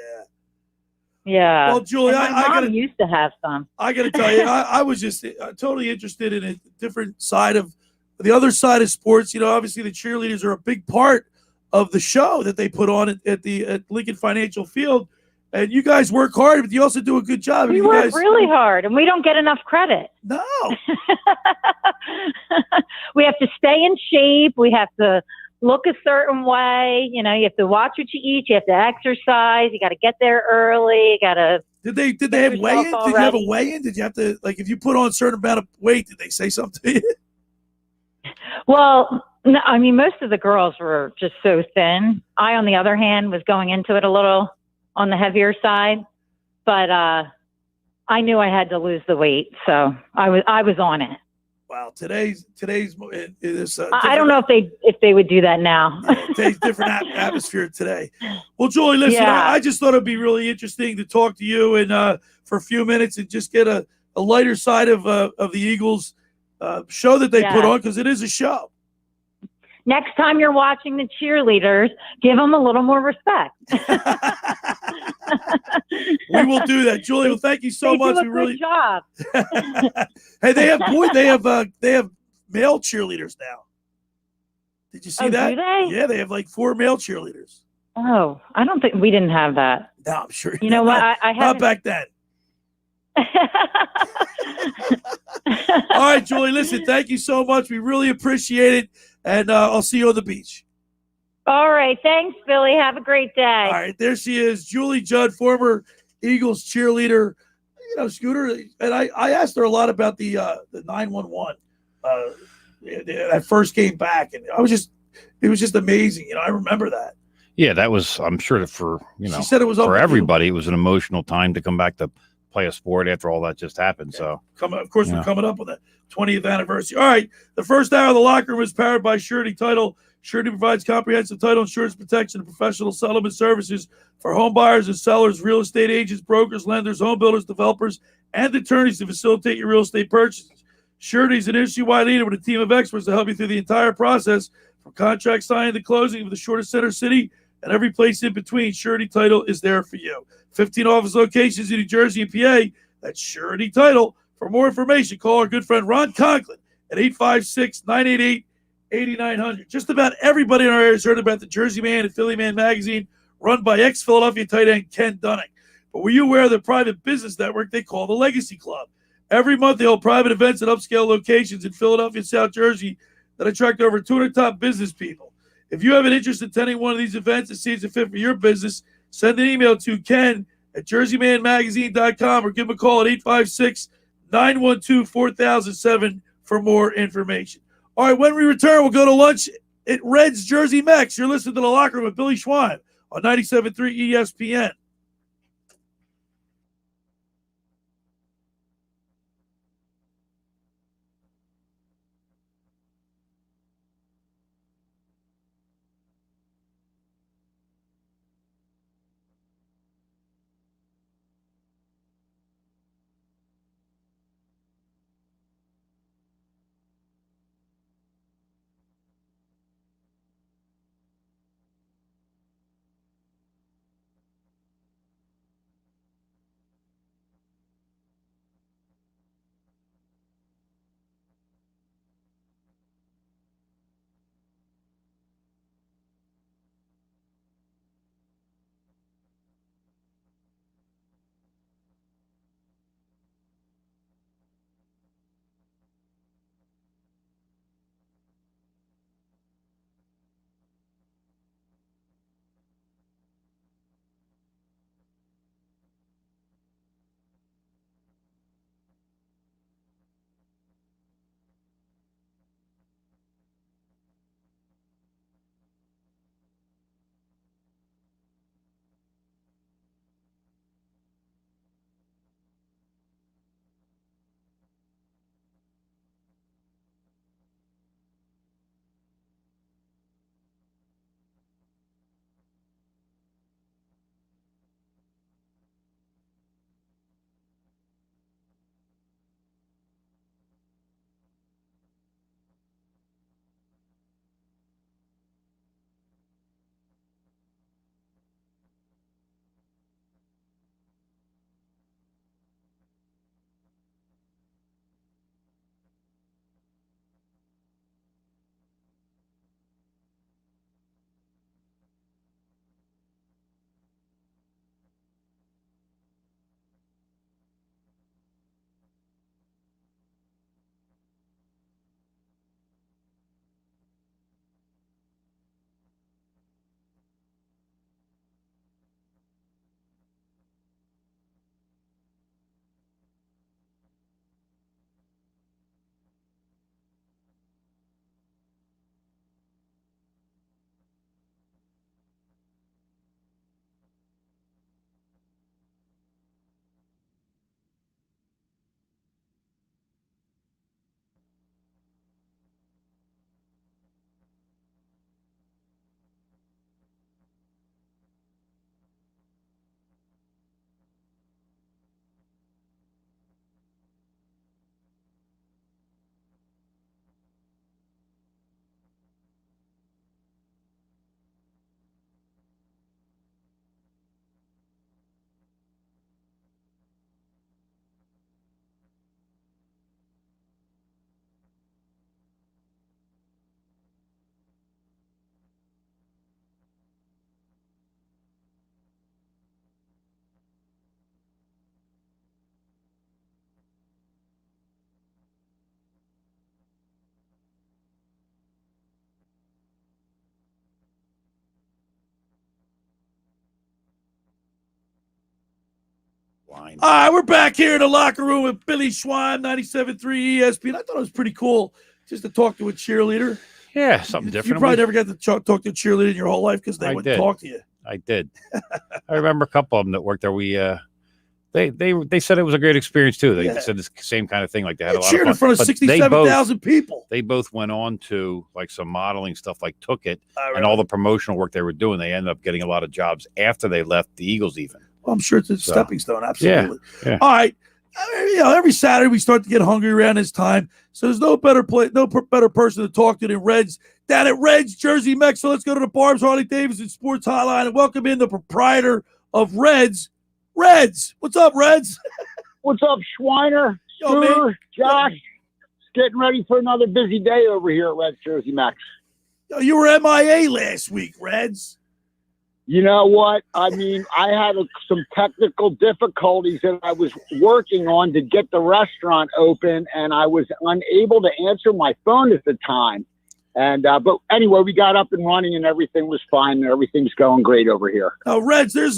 Yeah. Well, Julie, And my mom used to have some. I got to tell you, I was just totally interested in a different side of the other side of sports. You know, obviously the cheerleaders are a big part of the show that they put on at Lincoln Financial Field. And you guys work hard, but you also do a good job. We work really hard, and we don't get enough credit. No. We have to stay in shape. We have to look a certain way. You know, you have to watch what you eat. You have to exercise. You got to get there early. You got to. Did they have weigh-in? Did you have a weigh-in? Did you have to, like, if you put on a certain amount of weight, did they say something to you? Well, no, I mean, most of the girls were just so thin. I, on the other hand, was going into it a little on the heavier side, but I knew I had to lose the weight, so I was on it. Wow, today's it is. I don't know if they would do that now. Today's different atmosphere today. Well, Julie, listen, I just thought it'd be really interesting to talk to you and for a few minutes and just get a lighter side of the Eagles show that they put on, because it is a show. Next time you're watching the cheerleaders, give them a little more respect. We will do that, Julie. Well, thank you so much. Do a good job. Hey, they have male cheerleaders now. Did you see that? Do they? Yeah, they have like 4 male cheerleaders. Oh, I don't think we didn't have that. No, I'm sure. You know what? I not back then. All right, Julie, listen, thank you so much. We really appreciate it. And I'll see you on the beach. All right. Thanks, Billy. Have a great day. All right. There she is, Julie Judge, former Eagles cheerleader. You know, Scooter, and I asked her a lot about the 911 that first came back. And it was just amazing. You know, I remember that. Yeah, that was, I'm sure that for, she said it was for everybody, it was an emotional time to come back to play a sport after all that just happened. So, of course, we're coming up on the 20th anniversary. All right, the first hour of the locker room is powered by Surety Title. Surety provides comprehensive title insurance protection and professional settlement services for home buyers and sellers, real estate agents, brokers, lenders, home builders, developers, and attorneys to facilitate your real estate purchases. Surety is an industry-wide leader with a team of experts to help you through the entire process, from contract signing to closing of the shortest center city and every place in between. Surety Title is there for you. 15 office locations in New Jersey and PA. That's Surety Title. For more information, call our good friend Ron Conklin at 856-988-8900. Just about everybody in our area has heard about the Jersey Man and Philly Man magazine, run by ex-Philadelphia tight end Ken Dunning. But were you aware of the private business network they call the Legacy Club? Every month they hold private events at upscale locations in Philadelphia and South Jersey that attract over 200 top business people. If you have an interest in attending one of these events and see it's a fit for your business, send an email to Ken at jerseymanmagazine.com or give him a call at 856-912-4007 for more information. All right, when we return, we'll go to lunch at Red's Jersey Mex. You're listening to The Locker Room with Billy Schweim on 97.3 ESPN. mind. All right, we're back here in the locker room with Billy Schweim, 97.3 ESPN. I thought it was pretty cool just to talk to a cheerleader. Yeah, something different. You probably never got to talk to a cheerleader in your whole life because they wouldn't talk to you. I did. I remember a couple of them that worked there. They said it was a great experience too. They said the same kind of thing. Like they had a lot of fun. Cheered in front of 67,000 people. They both went on to like some modeling stuff, like Took It, and all the promotional work they were doing. They ended up getting a lot of jobs after they left the Eagles. Even. Well, I'm sure it's a stepping stone. Absolutely. Yeah. All right. Every Saturday we start to get hungry around this time. So there's no better person to talk to than Reds down at Reds Jersey Mex. So let's go to the Barb's Harley Davidson Sports Hotline and welcome in the proprietor of Reds. Reds, what's up, Reds? What's up, Schweiner? Sure, Josh. Getting ready for another busy day over here at Reds Jersey Mex. You were MIA last week, Reds. You know what? I mean, I had some technical difficulties that I was working on to get the restaurant open, and I was unable to answer my phone at the time. And but anyway, we got up and running, and everything was fine, and everything's going great over here. Now, Reds, there's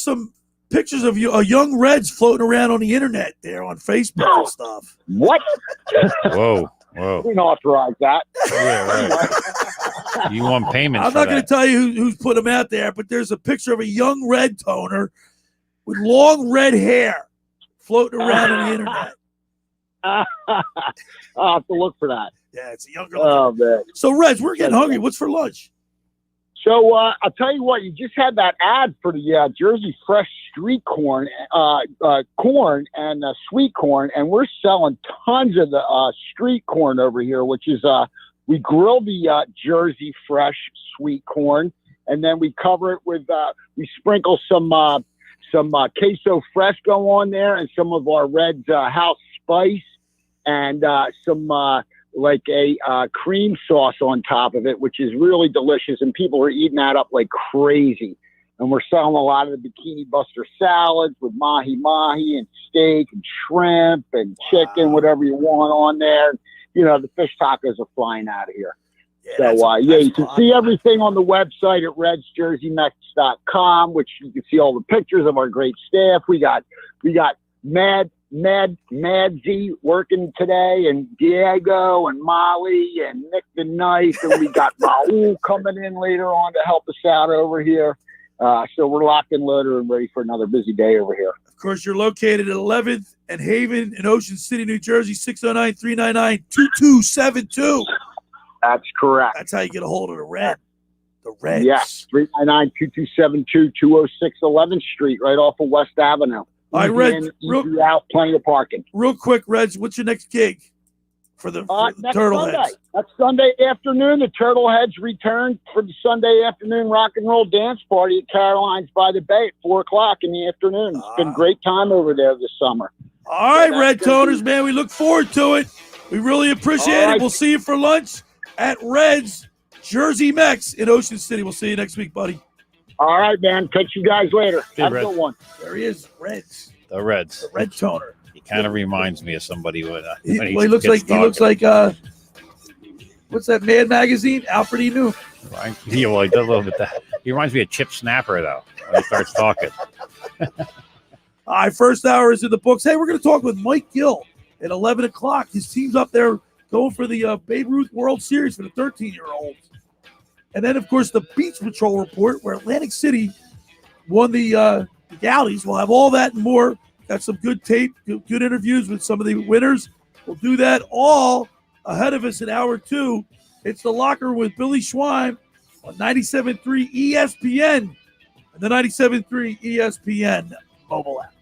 some pictures of you, young Reds floating around on the internet there on Facebook and stuff. What? Whoa. We didn't authorize that. Yeah, right. You want payments? I'm not going to tell you who's put them out there, but there's a picture of a young Red toner with long red hair floating around on the internet. I'll have to look for that. Yeah, it's a younger. Oh, man. So, Reds, we're getting hungry. What's for lunch? So I'll tell you what, you just had that ad for the Jersey Fresh street corn, corn and sweet corn, and we're selling tons of the street corn over here, which is we grill the Jersey Fresh sweet corn, and then we cover it with we sprinkle some queso fresco on there, and some of our Red's house spice, and some like a cream sauce on top of it, which is really delicious, and people are eating that up like crazy. And we're selling a lot of the Bikini Buster salads with mahi-mahi and steak and shrimp and chicken, whatever you want on there. You know, the fish tacos are flying out of here. Yeah, so, you can see everything on the website at redsjerseymex.com, which you can see all the pictures of our great staff. We got Madzy working today, and Diego and Molly and Nick the Knife, and we got Raul coming in later on to help us out over here. So we're locked and loaded and ready for another busy day over here. Of course, you're located at 11th and Haven in Ocean City, New Jersey, 609-399-2272. That's correct. That's how you get a hold of the Reds. Yes, 399-2272, 206 11th Street, right off of West Avenue. All right, Reds, out, plenty of parking. Real quick, Reds, what's your next gig for the next Turtleheads? Sunday. Next Sunday afternoon, the Turtleheads return for the Sunday afternoon rock and roll dance party at Caroline's by the Bay at 4 o'clock in the afternoon. It's been a great time over there this summer. All right, Red Toners, man, we look forward to it. We really appreciate it. We'll see you for lunch at Reds Jersey Mex in Ocean City. We'll see you next week, buddy. All right, man. Catch you guys later. Have a good one. There he is, Reds. The Reds. The Red Toner. He kind of reminds me of somebody when he looks like what's that Mad Magazine? Alfred E. New. He does a little bit that. He reminds me of Chip Snapper though when he starts talking. All right, first hour is in the books. Hey, we're going to talk with Mike Gill at 11 o'clock. His team's up there going for the Babe Ruth World Series for the 13-year-olds. And then, of course, the Beach Patrol report where Atlantic City won the Galleys. We'll have all that and more. Got some good tape, good interviews with some of the winners. We'll do that all ahead of us in hour 2. It's The Locker with Billy Schweim on 97.3 ESPN and the 97.3 ESPN mobile app.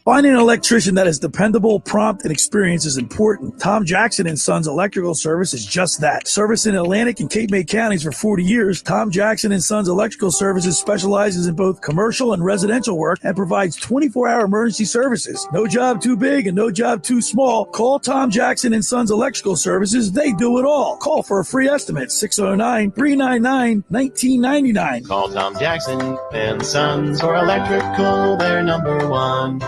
Finding an electrician that is dependable, prompt, and experienced is important. Tom Jackson & Sons Electrical Service is just that. Service in Atlantic and Cape May counties for 40 years, Tom Jackson & Sons Electrical Services specializes in both commercial and residential work and provides 24-hour emergency services. No job too big and no job too small. Call Tom Jackson & Sons Electrical Services. They do it all. Call for a free estimate, 609-399-1999. Call Tom Jackson & Sons for electrical, they're number one.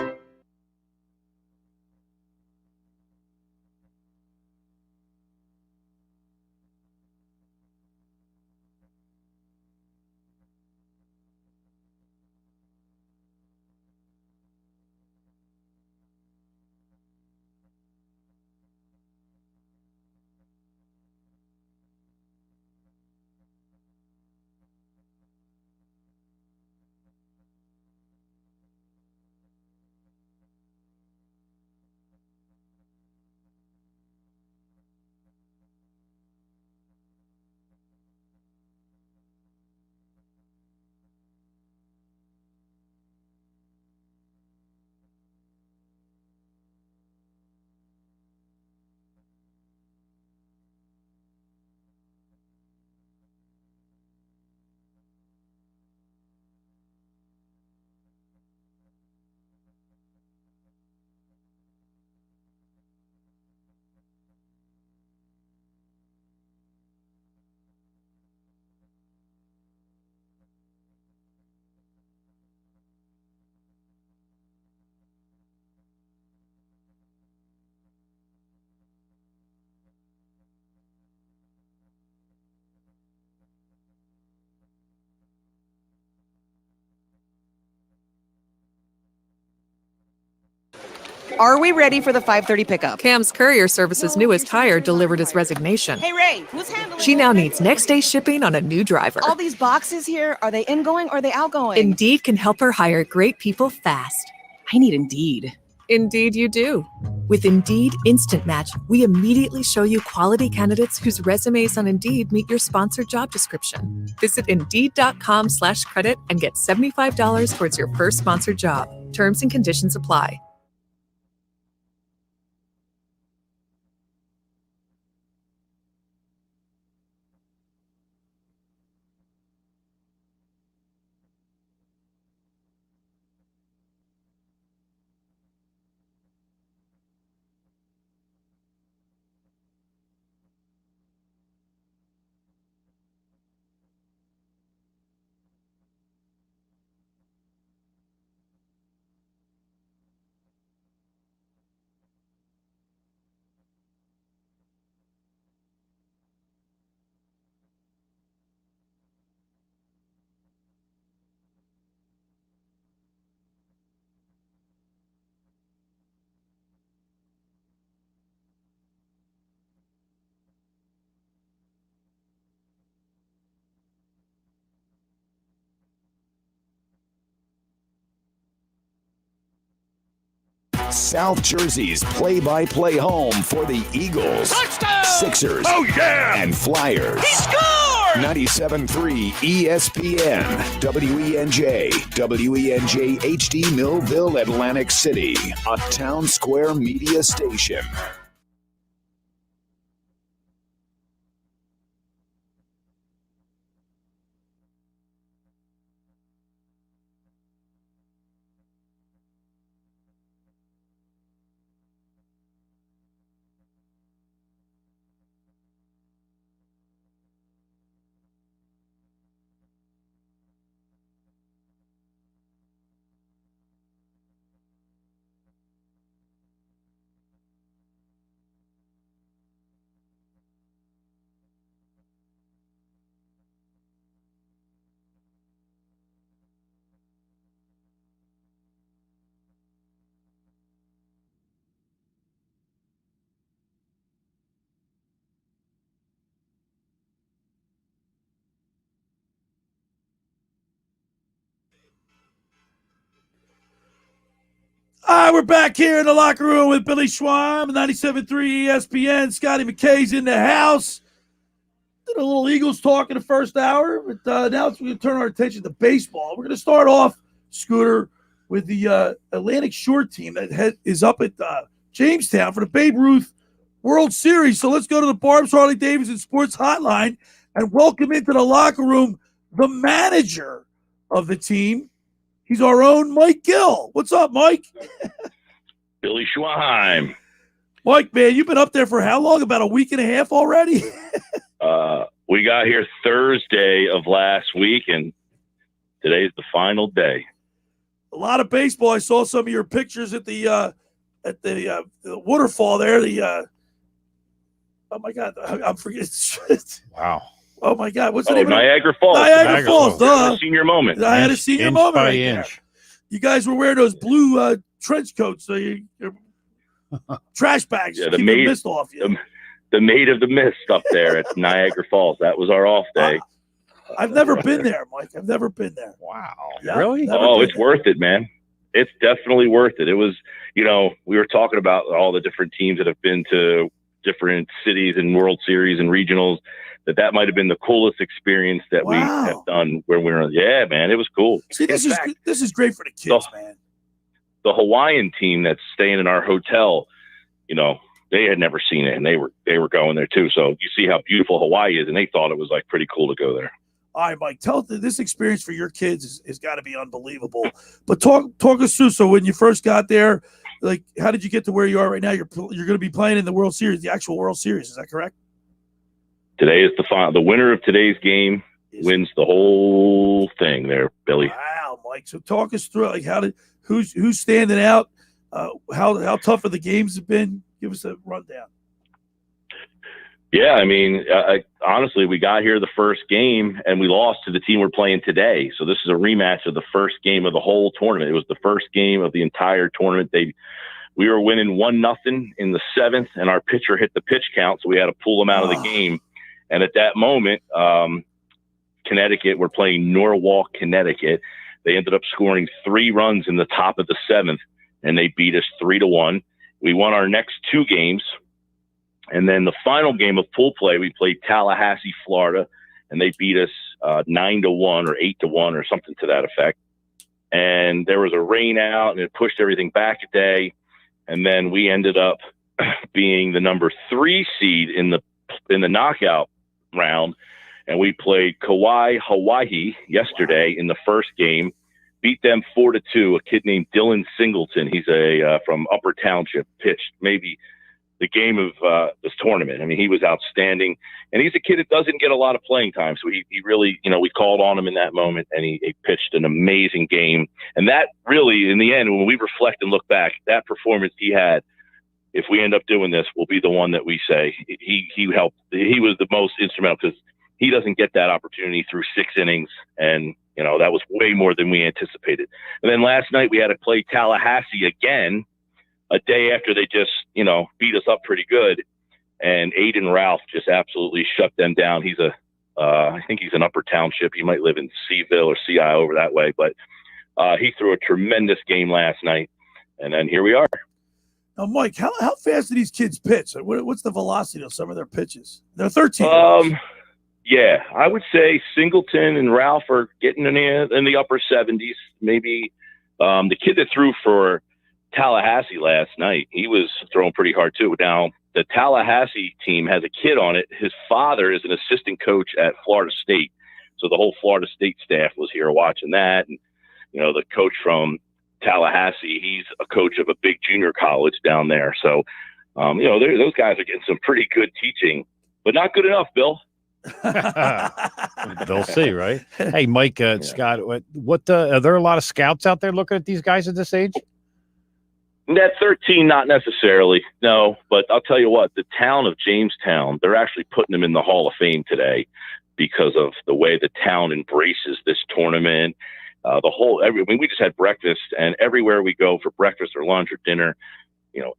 Are we ready for the 5:30 pickup? Cam's Courier Service's newest hire delivered his resignation. Hey, Ray, who's handling She now needs next-day shipping on a new driver. all these boxes here? Are they ingoing or are they outgoing? Indeed can help her hire great people fast. I need Indeed. Indeed you do. With Indeed Instant Match, we immediately show you quality candidates whose resumes on Indeed meet your sponsored job description. Visit Indeed.com/credit and get $75 towards your first sponsored job. Terms and conditions apply. South Jersey's play-by-play home for the Eagles, Sixers, and Flyers. He scored! 97.3 ESPN, WENJ, WENJ HD Millville, Atlantic City, a Town Square media station. All right, we're back here in the locker room with Billy Schweim, 97.3 ESPN. Scotty McKay's in the house. Did a little Eagles talk in the first hour, but now we're going to turn our attention to baseball. We're going to start off, Scooter, with the Atlantic Shore team that is up at Jamestown for the Babe Ruth World Series. So let's go to the Barb's Harley-Davidson Sports Hotline and welcome into the locker room the manager of the team. He's our own Mike Gill. What's up, Mike? Billy Schweim. Mike, man, you've been up there for how long? About a week and a half already? We got here Thursday of last week, and today's the final day. A lot of baseball. I saw some of your pictures at the waterfall there. Oh my God, I'm forgetting. Wow. Oh my God, what's the name? Niagara Falls. Niagara Falls. A senior moment. I had a senior moment right there. You guys were wearing those blue trench coats, so you're trash bags. Yeah, keep the mist off you. The maid of the mist up there at Niagara Falls. That was our off day. I've never been there, Mike. I've never been there. Wow. Yeah, Really? Oh, it's worth it, man. It's definitely worth it. It was, we were talking about all the different teams that have been to different cities and World Series and regionals. That might have been the coolest experience that we have done where we were. Yeah, man, it was cool. See, this is great for the kids, man. The Hawaiian team that's staying in our hotel, they had never seen it, and they were going there too. So you see how beautiful Hawaii is, and they thought it was like pretty cool to go there. All right, Mike, tell this experience for your kids has got to be unbelievable. But talk us through. So when you first got there, like, how did you get to where you are right now? You're going to be playing in the World Series, the actual World Series. Is that correct? Today is the final. The winner of today's game wins the whole thing there, Billy. Wow, Mike. So talk us through, like, who's standing out? How tough are the games have been? Give us a rundown. Yeah, I mean, honestly, we got here the first game and we lost to the team we're playing today. So this is a rematch of the first game of the whole tournament. It was the first game of the entire tournament. We were winning 1-0 in the 7th, and our pitcher hit the pitch count, so we had to pull him out of the game. And at that moment, Connecticut, we're playing Norwalk, Connecticut. They ended up scoring 3 runs in the top of the 7th, and they beat us 3-1. We won our next 2 games. And then the final game of pool play, we played Tallahassee, Florida, and they beat us 9-1 or 8-1 or something to that effect. And there was a rain out, and it pushed everything back a day. And then we ended up being the number 3 seed in the knockout round, and we played Kauai, Hawaii yesterday in the first game. Beat them 4-2. A kid named Dylan Singleton. He's from Upper Township. Pitched maybe the game of this tournament. I mean, he was outstanding, and he's a kid that doesn't get a lot of playing time. So he really, we called on him in that moment, and he pitched an amazing game. And that really, in the end, when we reflect and look back, that performance he had, if we end up doing this, will be the one that we say he helped. He was the most instrumental, because he doesn't get that opportunity through 6 innings, and that was way more than we anticipated. And then last night we had to play Tallahassee again, a day after they just, beat us up pretty good. And Aiden Ralph just absolutely shut them down. He's I think he's an Upper Township. He might live in Seaville or CI over that way, but he threw a tremendous game last night. And then here we are. Now, Mike, how fast do these kids pitch? What's the velocity of some of their pitches? They're 13. Yeah, I would say Singleton and Ralph are getting in the upper 70s. Maybe the kid that threw for Tallahassee last night, he was throwing pretty hard too. Now, the Tallahassee team has a kid on it. His father is an assistant coach at Florida State. So the whole Florida State staff was here watching that. And, the coach from Tallahassee, he's a coach of a big junior college down there. So, those guys are getting some pretty good teaching, but not good enough, Bill. They'll see, right? Hey, Mike, Scott, what are there a lot of scouts out there looking at these guys at this age? At 13, not necessarily, no. But I'll tell you what, the town of Jamestown, they're actually putting them in the Hall of Fame today because of the way the town embraces this tournament. We just had breakfast, and everywhere we go for breakfast or lunch or dinner,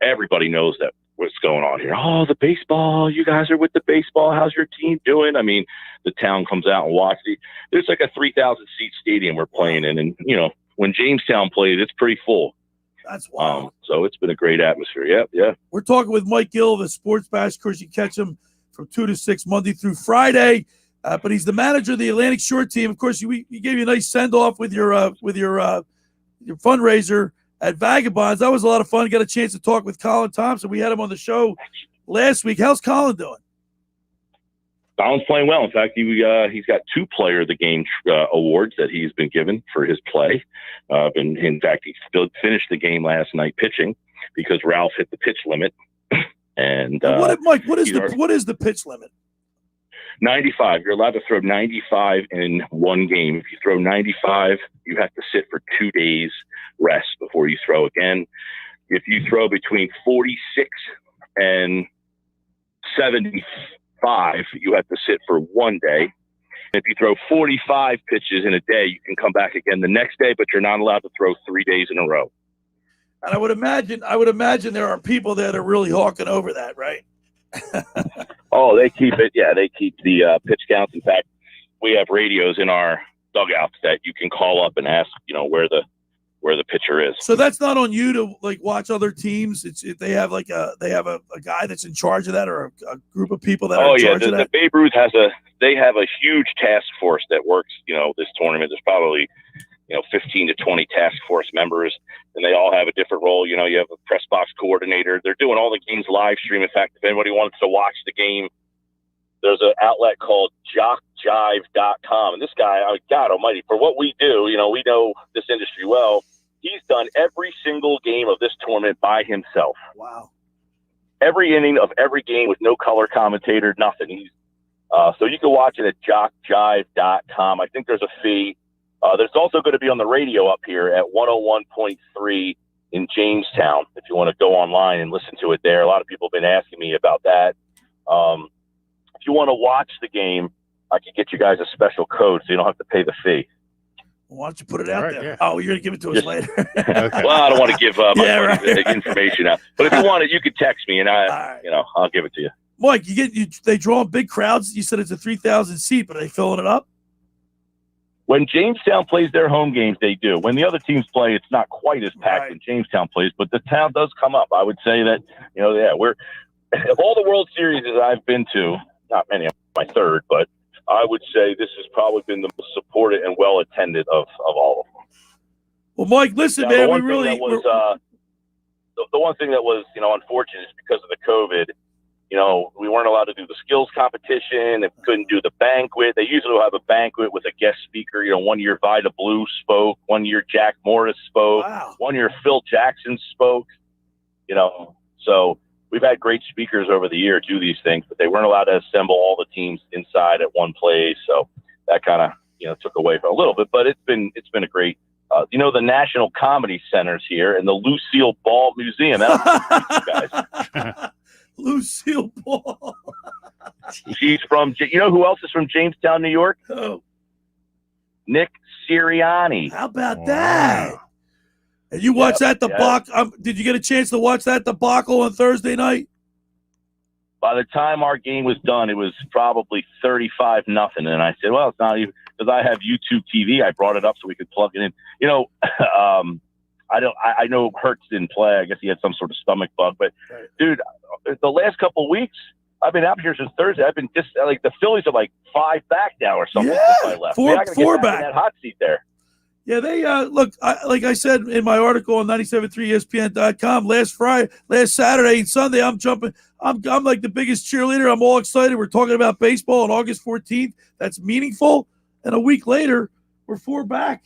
everybody knows that what's going on here. Oh, the baseball, you guys are with the baseball. How's your team doing? I mean, the town comes out and watches. There's like a 3,000 seat stadium we're playing in. And, when Jamestown plays, it's pretty full. That's wild. So it's been a great atmosphere. Yeah. We're talking with Mike Gill of the Sports Bash. Of course, you catch him from 2 to 6 Monday through Friday. But he's the manager of the Atlantic Shore team. Of course, he gave you a nice send off with your fundraiser at Vagabonds. That was a lot of fun. Got a chance to talk with Colin Thompson. We had him on the show last week. How's Colin doing? Colin's playing well. In fact, he's got 2 Player of the Game awards that he's been given for his play. And in fact, he still finished the game last night pitching because Ralph hit the pitch limit. And Mike, what is the pitch limit? 95. You're allowed to throw 95 in one game. If you throw 95, you have to sit for 2 days rest before you throw again. If you throw between 46 and 75, you have to sit for 1 day. If you throw 45 pitches in a day, you can come back again the next day, but you're not allowed to throw 3 days in a row. And I would imagine there are people that are really hawking over that, right? Oh, they keep it. Yeah, they keep the pitch counts. In fact, we have radios in our dugouts that you can call up and ask, where the pitcher is. So that's not on you to watch other teams. They have a guy that's in charge of that, or a group of people that are in charge of that. The Babe Ruth have a huge task force that works. This tournament. There's probably 15 to 20 task force members, and they all have a different role. You have a press box coordinator. They're doing all the games live stream. In fact, if anybody wants to watch the game, there's an outlet called jockjive.com. And this guy, God almighty, for what we do, we know this industry well. He's done every single game of this tournament by himself. Wow. Every inning of every game with no color commentator, nothing. So you can watch it at jockjive.com. I think there's a fee. There's also going to be on the radio up here at 101.3 in Jamestown, if you want to go online and listen to it there. A lot of people have been asking me about that. If you want to watch the game, I could get you guys a special code so you don't have to pay the fee. Why don't you put it out Right, there? yeah. Oh, you're going to give it to us later. Okay. Well, I don't want to give my right. information out, but if you want it, you could text me, and I'll give it to you. Mike, they draw big crowds. You said it's a 3,000 seat, but are they filling it up? When Jamestown plays their home games, they do. When the other teams play, it's not quite as packed when Jamestown plays, but the town does come up. I would say that, we're of all the World Series I've been to, not many, I'm my third, but I would say this has probably been the most supported and well attended of all of them. Well, Mike, listen, now, man, the one thing that was unfortunate is because of the COVID. We weren't allowed to do the skills competition. They couldn't do the banquet. They usually will have a banquet with a guest speaker. 1 year Vida Blue spoke. 1 year Jack Morris spoke. Wow. 1 year Phil Jackson spoke. So we've had great speakers over the year do these things, but they weren't allowed to assemble all the teams inside at one place. So that kind of took away from a little bit. But it's been a great. The National Comedy Center's here and the Lucille Ball Museum. Guys. Lucille Ball. She's from, who else is from Jamestown, New York? Oh. Nick Sirianni. How about that? And you watched that debacle? Did you get a chance to watch that debacle on Thursday night? By the time our game was done, it was probably 35-0. And I said, well, it's not even, because I have YouTube TV. I brought it up so we could plug it in. I know Hurts didn't play. I guess he had some sort of stomach bug. But, dude, the last couple of weeks, I've been out here since Thursday. I've been just like the Phillies are like 5 back now or something since I left. Four back. In that hot seat there. Yeah, they look. Like I said in my article on 97.3ESPN.com last Saturday and Sunday, I'm jumping. I'm like the biggest cheerleader. I'm all excited. We're talking about baseball on August 14th. That's meaningful. And a week later, we're 4 back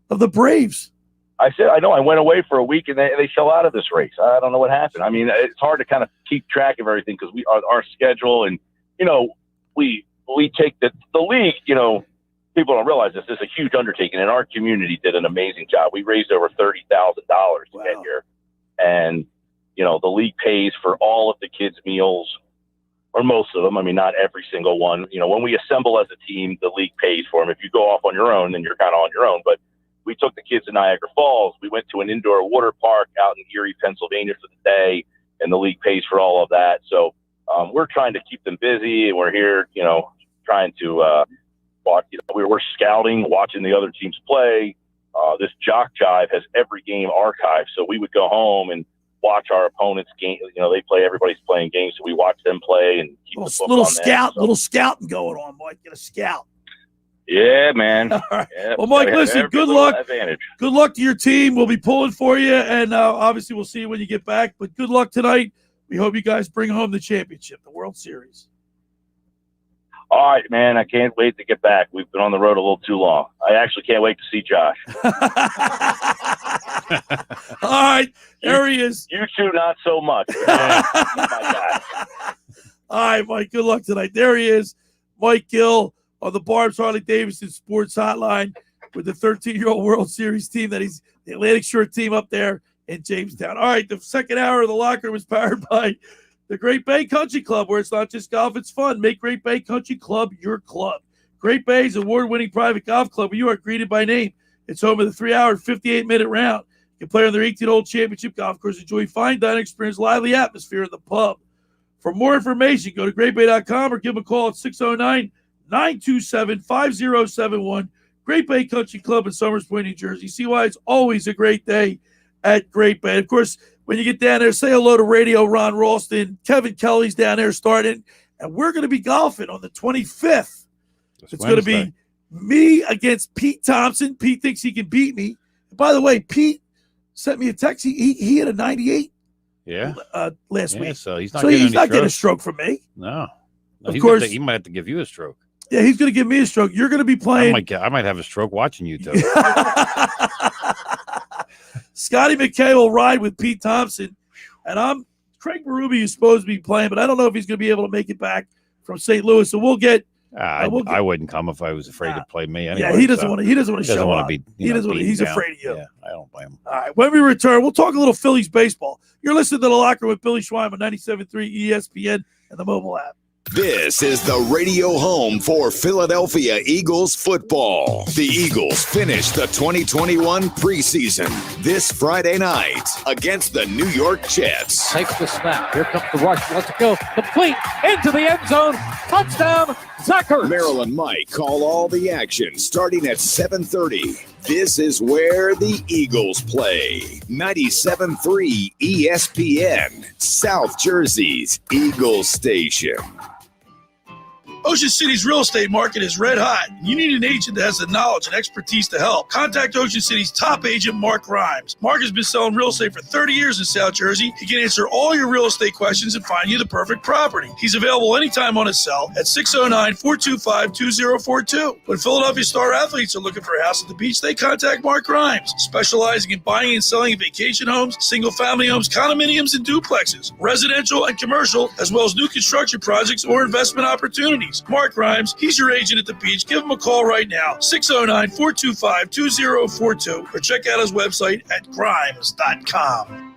of the Braves. I said, I know. I went away for a week, and they fell out of this race. I don't know what happened. I mean, it's hard to kind of keep track of everything because our schedule, and we take the league. People don't realize this is a huge undertaking, and our community did an amazing job. We raised over $30,000 to get here, and the league pays for all of the kids' meals, or most of them. I mean, not every single one. When we assemble as a team, the league pays for them. If you go off on your own, then you're kind of on your own. But we took the kids to Niagara Falls. We went to an indoor water park out in Erie, Pennsylvania for the day, and the league pays for all of that. So we're trying to keep them busy, and we're here, trying to watch. We're scouting, watching the other teams play. This Jock Jive has every game archived, so we would go home and watch our opponents' game. They play. Everybody's playing games, so we watch them play and keep the book on them. Little scouting going on, Mike. Get a scout. Yeah, man. All right. Yeah, well, Mike, listen, good luck. Advantage. Good luck to your team. We'll be pulling for you, and obviously we'll see you when you get back. But good luck tonight. We hope you guys bring home the championship, the World Series. All right, man. I can't wait to get back. We've been on the road a little too long. I actually can't wait to see Josh. All right. There he is. You two, not so much. All right, Mike. Good luck tonight. There he is. Mike Gill on the Barb's Harley-Davidson Sports Hotline with the 13-year-old World Series team that he's the Atlantic Shore team up there in Jamestown. All right, the second hour of the locker was powered by the Great Bay Country Club, where it's not just golf, it's fun. Make Great Bay Country Club your club. Great Bay's award-winning private golf club where you are greeted by name. It's home of the 3-hour and 58-minute round. You can play on their 18-hole championship golf course, enjoy fine dining experience, lively atmosphere in the pub. For more information, go to greatbay.com or give them a call at 609-927-5071. Great Bay Country Club in Somers Point, New Jersey. See why it's always a great day at Great Bay. Of course, when you get down there, say hello to Radio Ron Ralston. Kevin Kelly's down there starting, and we're going to be golfing on the 25th. It's going to be me against Pete Thompson. Pete thinks he can beat me. By the way, Pete sent me a text. He had a 98 last week. So he's not getting a stroke from me. No. Of course. He might have to give you a stroke. Yeah, he's going to give me a stroke. You're going to be playing. I might have a stroke watching you, too. Scotty McKay will ride with Pete Thompson. And Craig Berube is supposed to be playing, but I don't know if he's going to be able to make it back from St. Louis. So we'll get. I wouldn't come if I was afraid to play me anyway. Yeah, he doesn't want to. He doesn't want to show up. He's down. afraid of you. Yeah, I don't blame him. All right. When we return, we'll talk a little Phillies baseball. You're listening to The Locker with Billy Schweim on 97.3 ESPN and the mobile app. This is the radio home for Philadelphia Eagles football. The Eagles finish the 2021 preseason this Friday night against the New York Jets. Takes the snap. Here comes the rush. Let's go. Complete into the end zone. Touchdown, Zucker. Maryland Mike call all the action starting at 7:30. This is where the Eagles play. 97.3 ESPN, South Jersey's Eagles station. Ocean City's real estate market is red hot. You need an agent that has the knowledge and expertise to help. Contact Ocean City's top agent, Mark Grimes. Mark has been selling real estate for 30 years in South Jersey. He can answer all your real estate questions and find you the perfect property. He's available anytime on his cell at 609-425-2042. When Philadelphia Star athletes are looking for a house at the beach, they contact Mark Grimes, specializing in buying and selling vacation homes, single-family homes, condominiums, and duplexes, residential and commercial, as well as new construction projects or investment opportunities. Mark Grimes, he's your agent at the beach. Give him a call right now, 609-425-2042, or check out his website at grimes.com.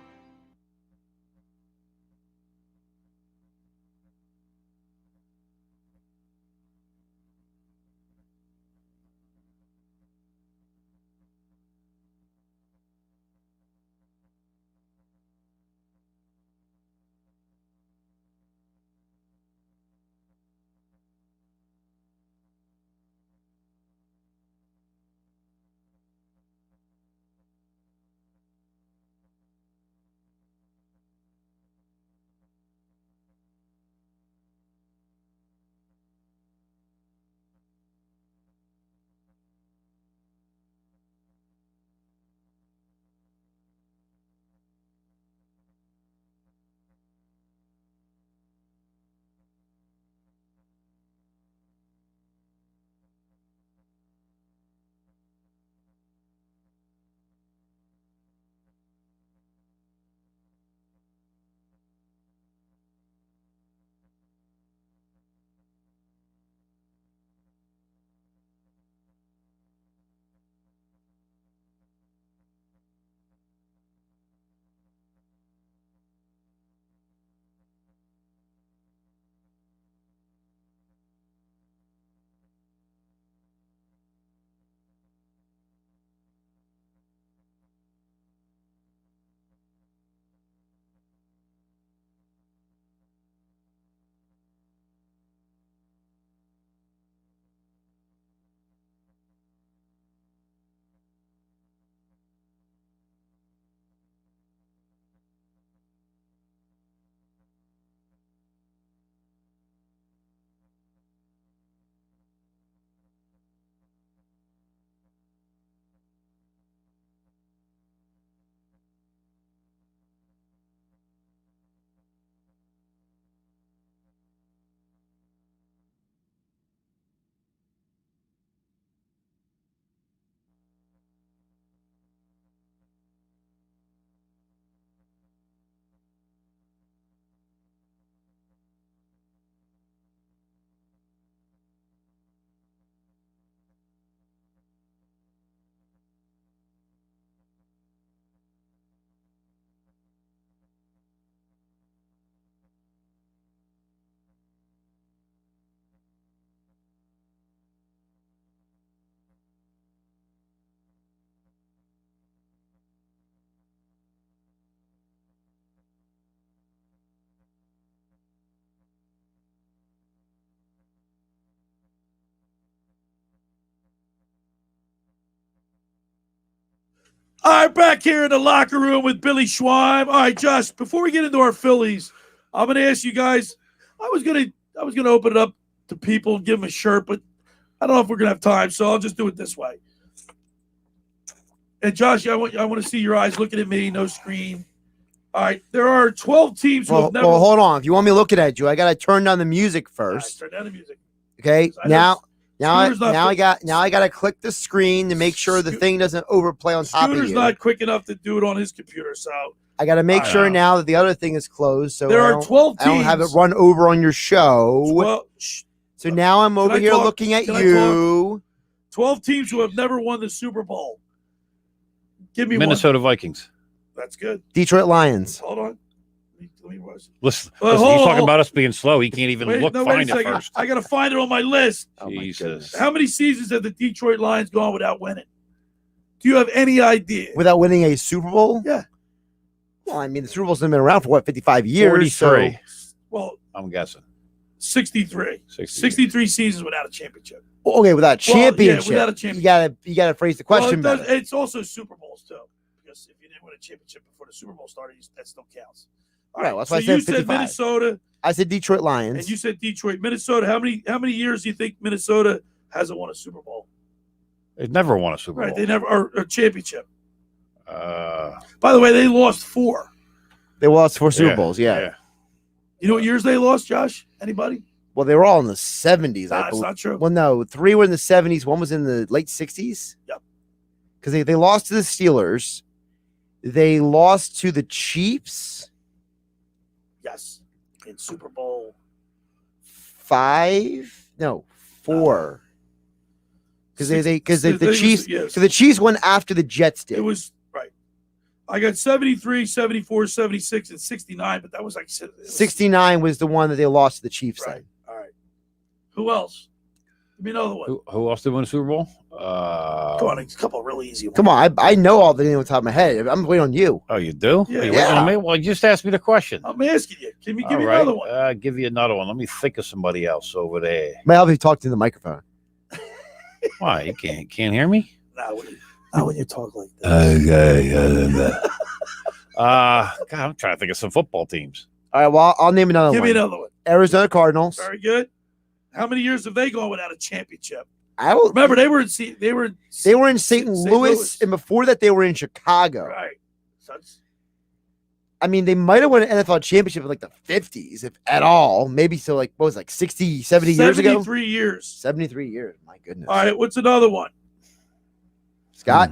All right, back here in the locker room with Billy Schweim. All right, Josh, before we get into our Phillies, I'm going to ask you guys, I was going to open it up to people and give them a shirt, but I don't know if we're going to have time, so I'll just do it this way. And Josh, I want to see your eyes looking at me, no screen. All right, there are 12 teams who have never. Well, hold on. If you want me looking at you, I got to turn down the music first. Turn down the music. Okay, now I got to click the screen to make sure the thing doesn't overplay on top of you. Scooter's not quick enough to do it on his computer, so I got to make sure now that the other thing is closed. So there are 12 teams. I don't have it run over on your show. So now I'm over here looking at you. 12 teams who have never won the Super Bowl. Give me Minnesota Vikings. That's good. Detroit Lions. Hold on. Let Listen, Well, he's hold talking on. about us being slow. He can't even Wait a find it second. first. I got to find it on my list. Jesus. How many seasons have the Detroit Lions gone without winning? Do you have any idea? Without winning a Super Bowl? Yeah. Well, I mean, the Super Bowl's been around for 55 years. 43. So, Well, I'm guessing. 63. 63 seasons without a championship. okay, without championship. without a championship. You gotta phrase the question well, better. it's also Super Bowls too, because if you didn't win a championship before the Super Bowl started, that still counts. All Right, right. that's So why I said you said 55. Minnesota, I said Detroit Lions. and you said Detroit. Minnesota. How many years do you think Minnesota hasn't won a Super Bowl? They've never won a Super Right. Bowl. They never or a championship. By the way, they lost 4. They lost 4 Super Bowls, yeah. You know what years they lost, Josh? Anybody? Well, they were all in the 70s. Nah, that's not true. Well, no, 3 were in the 70s. 1 was in the late 60s. Yep. Because they lost to the Steelers. They lost to the Chiefs. Yes. In Super Bowl 5? No, 4. Because the Chiefs, yes. so the Chiefs won after the Jets did. It was right. I got 73, 74, 76, and 69, but that was like 69 was the one that they lost to the Chiefs. Right. All right. Who else? Give me another one. Who else did win a Super Bowl? Come on, a couple of really easy ones. Come on, I know all the names on the top of my head. I'm waiting on you. Oh, you do? Yeah. Are you waiting on me? Well, you just asked me the question. I'm asking you. Can you give me All right. another one? Give you another one. Let me think of somebody else over there. May I be talking to the microphone? Why? You can't hear me? Not when you talk like that. God, I'm trying to think of some football teams. All right, well, I'll name another Give one. me another one. Arizona Cardinals. Very good. How many years have they gone without a championship? I will, Remember, they were in St. Louis, and before that, they were in Chicago. Right. So I mean, they might have won an NFL championship in like the 50s, if at all. Maybe so, like, what was it, like 60, 70 years ago? 73 years. 73 years. My goodness. All right, what's another one? Scott?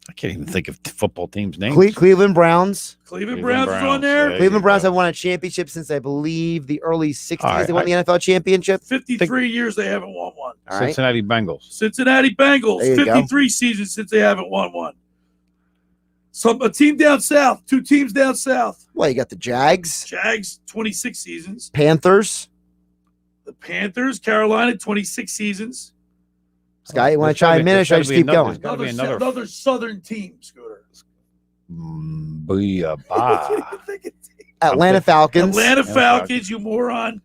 I can't even think of football teams' names. Cleveland Browns. Cleveland Browns is on there. Yeah, Cleveland Browns have won a championship since, I believe, the early 60s. All right, They won the NFL championship. 53 years they haven't won one. All right. Cincinnati Bengals. Cincinnati Bengals, There you go. 53 seasons since they haven't won one. A team down south, 2 teams down south. Well, you got the Jags. Jags, 26 seasons. Panthers. The Panthers, Carolina, 26 seasons. Scott, you want to chime in or should I just keep going? Another southern team, Scooter. Atlanta Falcons. Atlanta Falcons, you moron.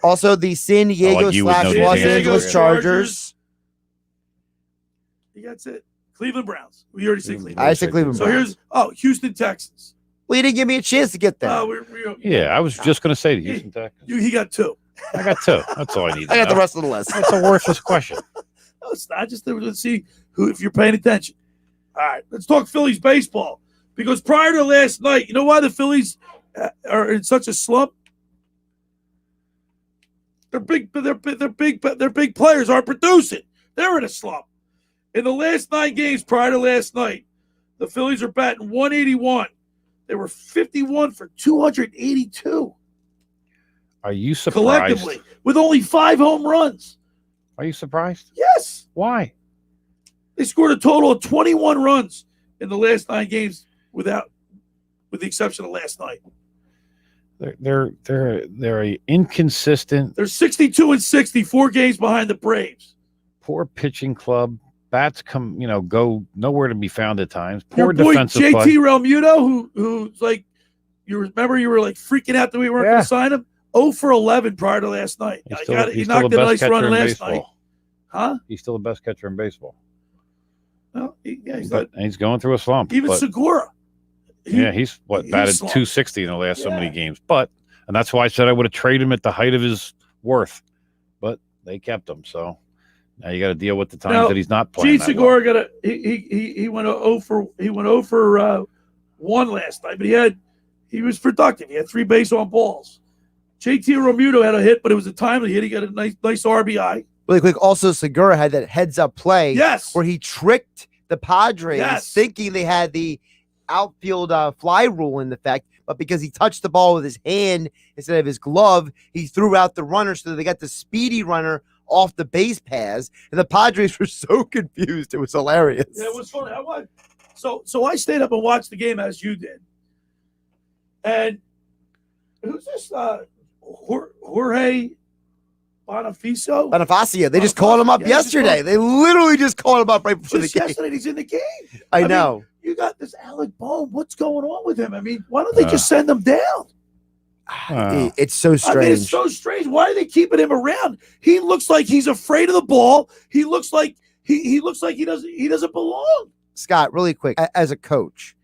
Also, the San Diego you would know / the Los answer. Angeles Chargers. That's it. Cleveland Browns. We already said Cleveland. I said Cleveland So Browns. here's Houston Texans. Well, you didn't give me a chance to get there. Yeah, I was just going to say the Houston Texans. He got 2. I got 2. That's all I need. I got the rest of the list. That's a worthless question. No, it's not. Just let's see who if you're paying attention. All right, let's talk Phillies baseball because prior to last night, you know why the Phillies are in such a slump? Their big players aren't producing. They're in a slump. In the last 9 games prior to last night, the Phillies are batting 181. They were 51 for 282 Are you surprised? collectively with only 5 home runs. Are you surprised? Yes. Why? They scored a total of 21 runs in the last 9 games with the exception of last night. They're inconsistent. They're 62 and 64 games behind the Braves. Poor pitching club. Bats go nowhere to be found at times. Your Poor boy defensive JT play. Realmuto, who's like, you remember you were like freaking out that we weren't going to sign him. 0 for 11 prior to last night. He knocked a nice run last night. Huh? He's still the best catcher in baseball. Well, he's He's going through a slump. even but- Segura. He's batted slumped. 260 in the last so many games. And that's why I said I would have traded him at the height of his worth. But they kept him. So now you got to deal with the times that he's not playing. Gene Segura he went 0 for 1 last night, but he was productive. He had 3 base on balls. JT Realmuto had a hit, but it was a timely hit. He got a nice RBI. Really quick, also Segura had that heads-up play where he tricked the Padres thinking they had the outfield fly rule in effect, but because he touched the ball with his hand instead of his glove, he threw out the runner so that they got the speedy runner off the base paths, and the Padres were so confused. It was hilarious. Yeah, it was funny. So I stayed up and watched the game as you did. And Who's this? Jorge Bonifacio? Bonifacio. They just called him up yesterday. They literally just called him up right before the game. Yesterday, he's in the game. I know. Mean, you got this Alec Bohm. What's going on with him? I mean, why don't they just send him down? It's so strange. I mean, it's so strange. Why are they keeping him around? He looks like he's afraid of the ball. He looks like he looks like he doesn't belong. Scott, really quick, as a coach,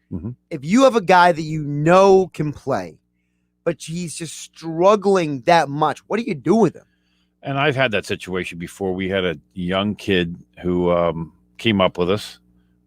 if you have a guy that you know can play, but he's just struggling that much, what do you do with him? And I've had that situation before. We had a young kid who came up with us.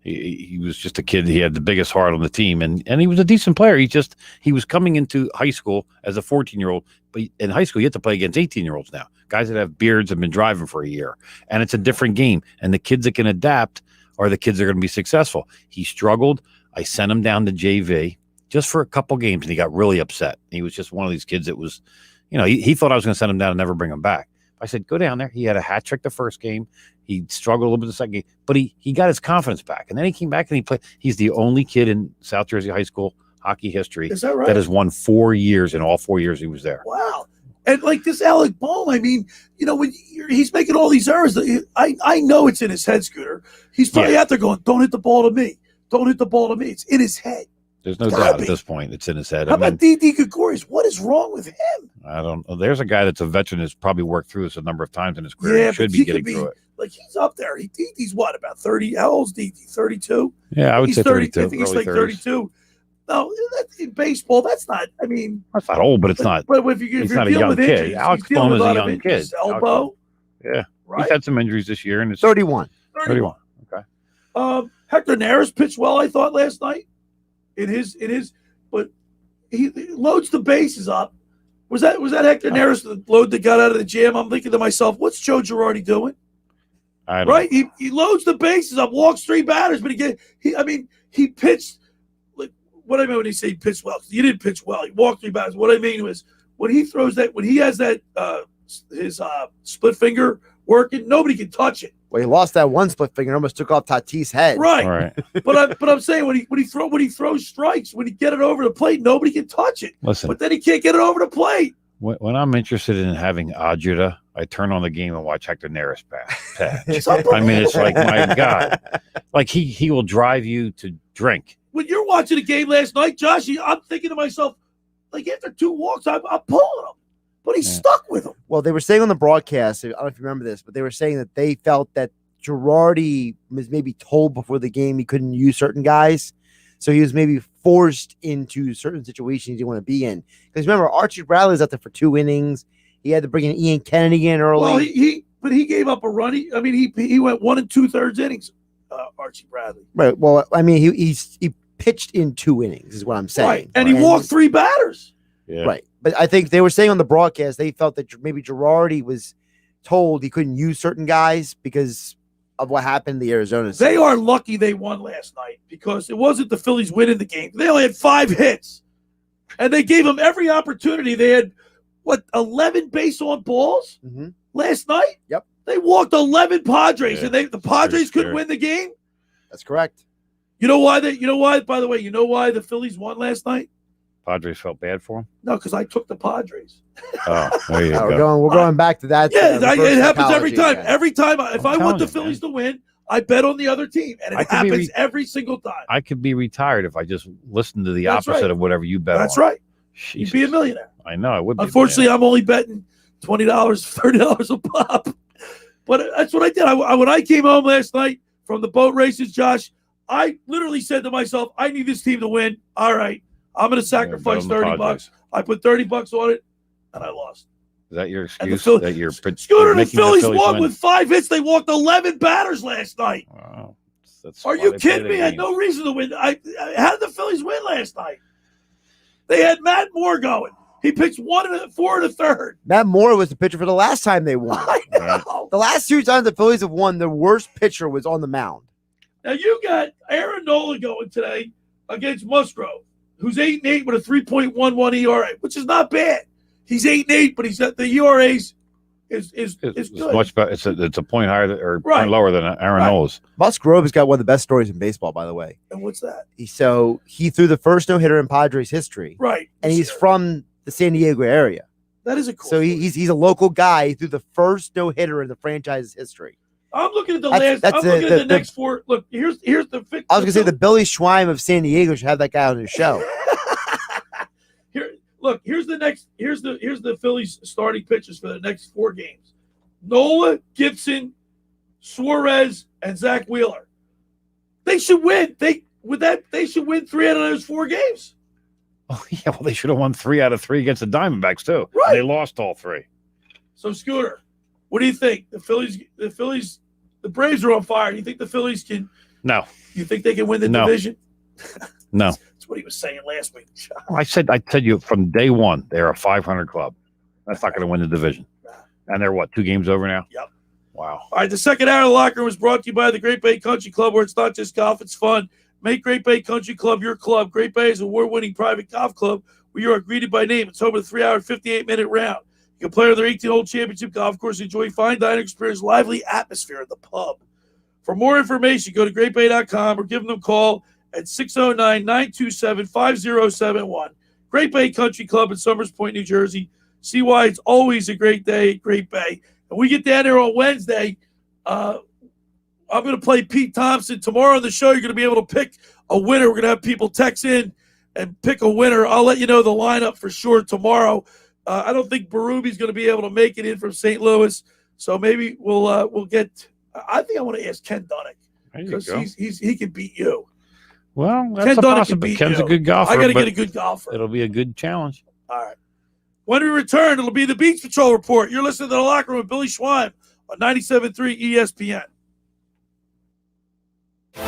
He was just a kid. He had the biggest heart on the team, and he was a decent player. He was coming into high school as a 14-year-old, but in high school you have to play against 18-year-olds now. Guys that have beards have been driving for a year, and it's a different game. And the kids that can adapt are the kids that are going to be successful. He struggled. I sent him down to JV just for a couple games, and he got really upset. He was just one of these kids that was, he thought I was going to send him down and never bring him back. I said, go down there. He had a hat trick the first game. He struggled a little bit the second game, but he got his confidence back. And then he came back and he played. He's the only kid in South Jersey high school hockey history that has won 4 years, and all 4 years he was there. Wow. And like this Alec Bohm, I mean, when he's making all these errors, I know it's in his head, Scooter. He's probably out there going, don't hit the ball to me. Don't hit the ball to me. It's in his head. There's no doubt at this point it's in his head. How about D.D. Gregorius? What is wrong with him? I don't know. There's a guy that's a veteran that's probably worked through this a number of times in his career. Yeah, he should be getting through it. Like, he's up there. DD's what, about 30? How old's D.D.? 32? Yeah, I would say 32. I think he's like 32. No, in baseball, that's not, I mean. That's not old, but it's not. But if you're not a young kid. Injuries, Alex Bohm is a young kid. His elbow. Yeah. Right? He's had some injuries this year. And it's 31. 31. Okay. Hector Neris pitched well, I thought, last night. But he loads the bases up. Was that Hector Neris that load that got out of the jam? I'm thinking to myself, what's Joe Girardi doing? Right? He loads the bases up, walks 3 batters, but he pitched. Like, what I mean when he say he pitched well, he didn't pitch well. He walked 3 batters. What I mean was when he has that his split finger working, nobody can touch it. Well, he lost that one split finger, almost took off Tatis' head. Right. But I'm saying when he throws strikes, when he get it over the plate, nobody can touch it. Listen, but then he can't get it over the plate. When I'm interested in having agita, I turn on the game and watch Hector Neris pitch. I mean, it's like, my God, like he will drive you to drink. When you're watching a game last night, Josh, I'm thinking to myself, like, after 2 walks, I'm pulling him. But he's stuck with him. Well, they were saying on the broadcast, I don't know if you remember this, but they were saying that they felt that Girardi was maybe told before the game he couldn't use certain guys. So he was maybe forced into certain situations he didn't want to be in. Because remember, Archie Bradley was out there for 2 innings. He had to bring in Ian Kennedy in early. Well, he gave up a run. He went 1 2/3 innings, Archie Bradley. Right. Well, I mean, he pitched in 2 innings is what I'm saying. Right. And he walked 3 batters. Yeah. Right. But I think they were saying on the broadcast, they felt that maybe Girardi was told he couldn't use certain guys because of what happened in the Arizona series. They are lucky they won last night because it wasn't the Phillies winning the game. They only had 5 hits. And they gave them every opportunity. They had, 11 base on balls last night? Yep. They walked 11 Padres, and the Padres couldn't win the game? That's correct. By the way, you know why the Phillies won last night? Padres felt bad for him? No, because I took the Padres. Oh, there you go. We're going back to that. Yeah, it happens every time. Again. Every time, if I want the Phillies to win, I bet on the other team, and it happens every single time. I could be retired if I just listened to the opposite of whatever you bet on. That's right. Jesus. You'd be a millionaire. I know. I would be. Unfortunately, I'm only betting $20, $30 a pop. But that's what I did. When I came home last night from the boat races, Josh, I literally said to myself, I need this team to win. All right. I'm going to sacrifice $30. I put $30 on it, and I lost. Is that your excuse? Scooter, the Phillies won with 5 hits. They walked 11 batters last night. Wow. Are you kidding me? I had no reason to win. How did the Phillies win last night? They had Matt Moore going. He pitched 4 1/3. Matt Moore was the pitcher for the last time they won. I know. The last 2 times the Phillies have won, the worst pitcher was on the mound. Now you got Aaron Nola going today against Musgrove, who's 8-8 with a 3.11 ERA, which is not bad. He's 8-8, but he's at the ERA's is good. Much better. It's a point higher point lower than Aaron Nola's. Musgrove has got one of the best stories in baseball, by the way. And what's that? He threw the first no-hitter in Padres history. Right. And he's from the San Diego area. That is a cool. So he's a local guy through the first no-hitter in the franchise's history. I'm looking at the That's- last. that's I'm looking the- at the next four. Look, here's the. I was going to say the Billy Schweim of San Diego should have that guy on his show. Look, here's the Phillies starting pitchers for the next 4 games: Nola, Gibson, Suarez, and Zach Wheeler. They should win. They should win 3 out of those 4 games. Oh yeah, well they should have won 3 out of 3 against the Diamondbacks too. Right. They lost all 3. So Scooter, what do you think? The Braves are on fire. Do you think the Phillies can? No. You think they can win the No. division? No. That's what he was saying last week. I said you from day one they're a 500 club. That's not going to win the division. And they're what, 2 games over now? Yep. Wow. All right, the second hour of the locker room was brought to you by the Great Bay Country Club, where it's not just golf, it's fun. Make Great Bay Country Club your club. Great Bay is an award-winning private golf club where you are greeted by name. It's home of the 3-hour, 58-minute round. You can play on their 18-hole championship golf course, enjoy fine dining experience, lively atmosphere at the pub. For more information, go to greatbay.com or give them a call at 609-927-5071. Great Bay Country Club in Summers Point, New Jersey. See why it's always a great day at Great Bay. And we get down there on Wednesday. I'm going to play Pete Thompson. Tomorrow on the show, you're going to be able to pick a winner. We're going to have people text in and pick a winner. I'll let you know the lineup for sure tomorrow. I don't think Berube going to be able to make it in from St. Louis, so maybe we'll get. I think I want to ask Ken Dunnick because he can beat you. Well, that's Ken a Dunnick possibility. can beat Ken's you. a good golfer. I got to but get a good golfer. It'll be a good challenge. All right. When we return, it'll be the Beach Patrol Report. You're listening to The Locker Room with Billy Schweim on 97.3 ESPN.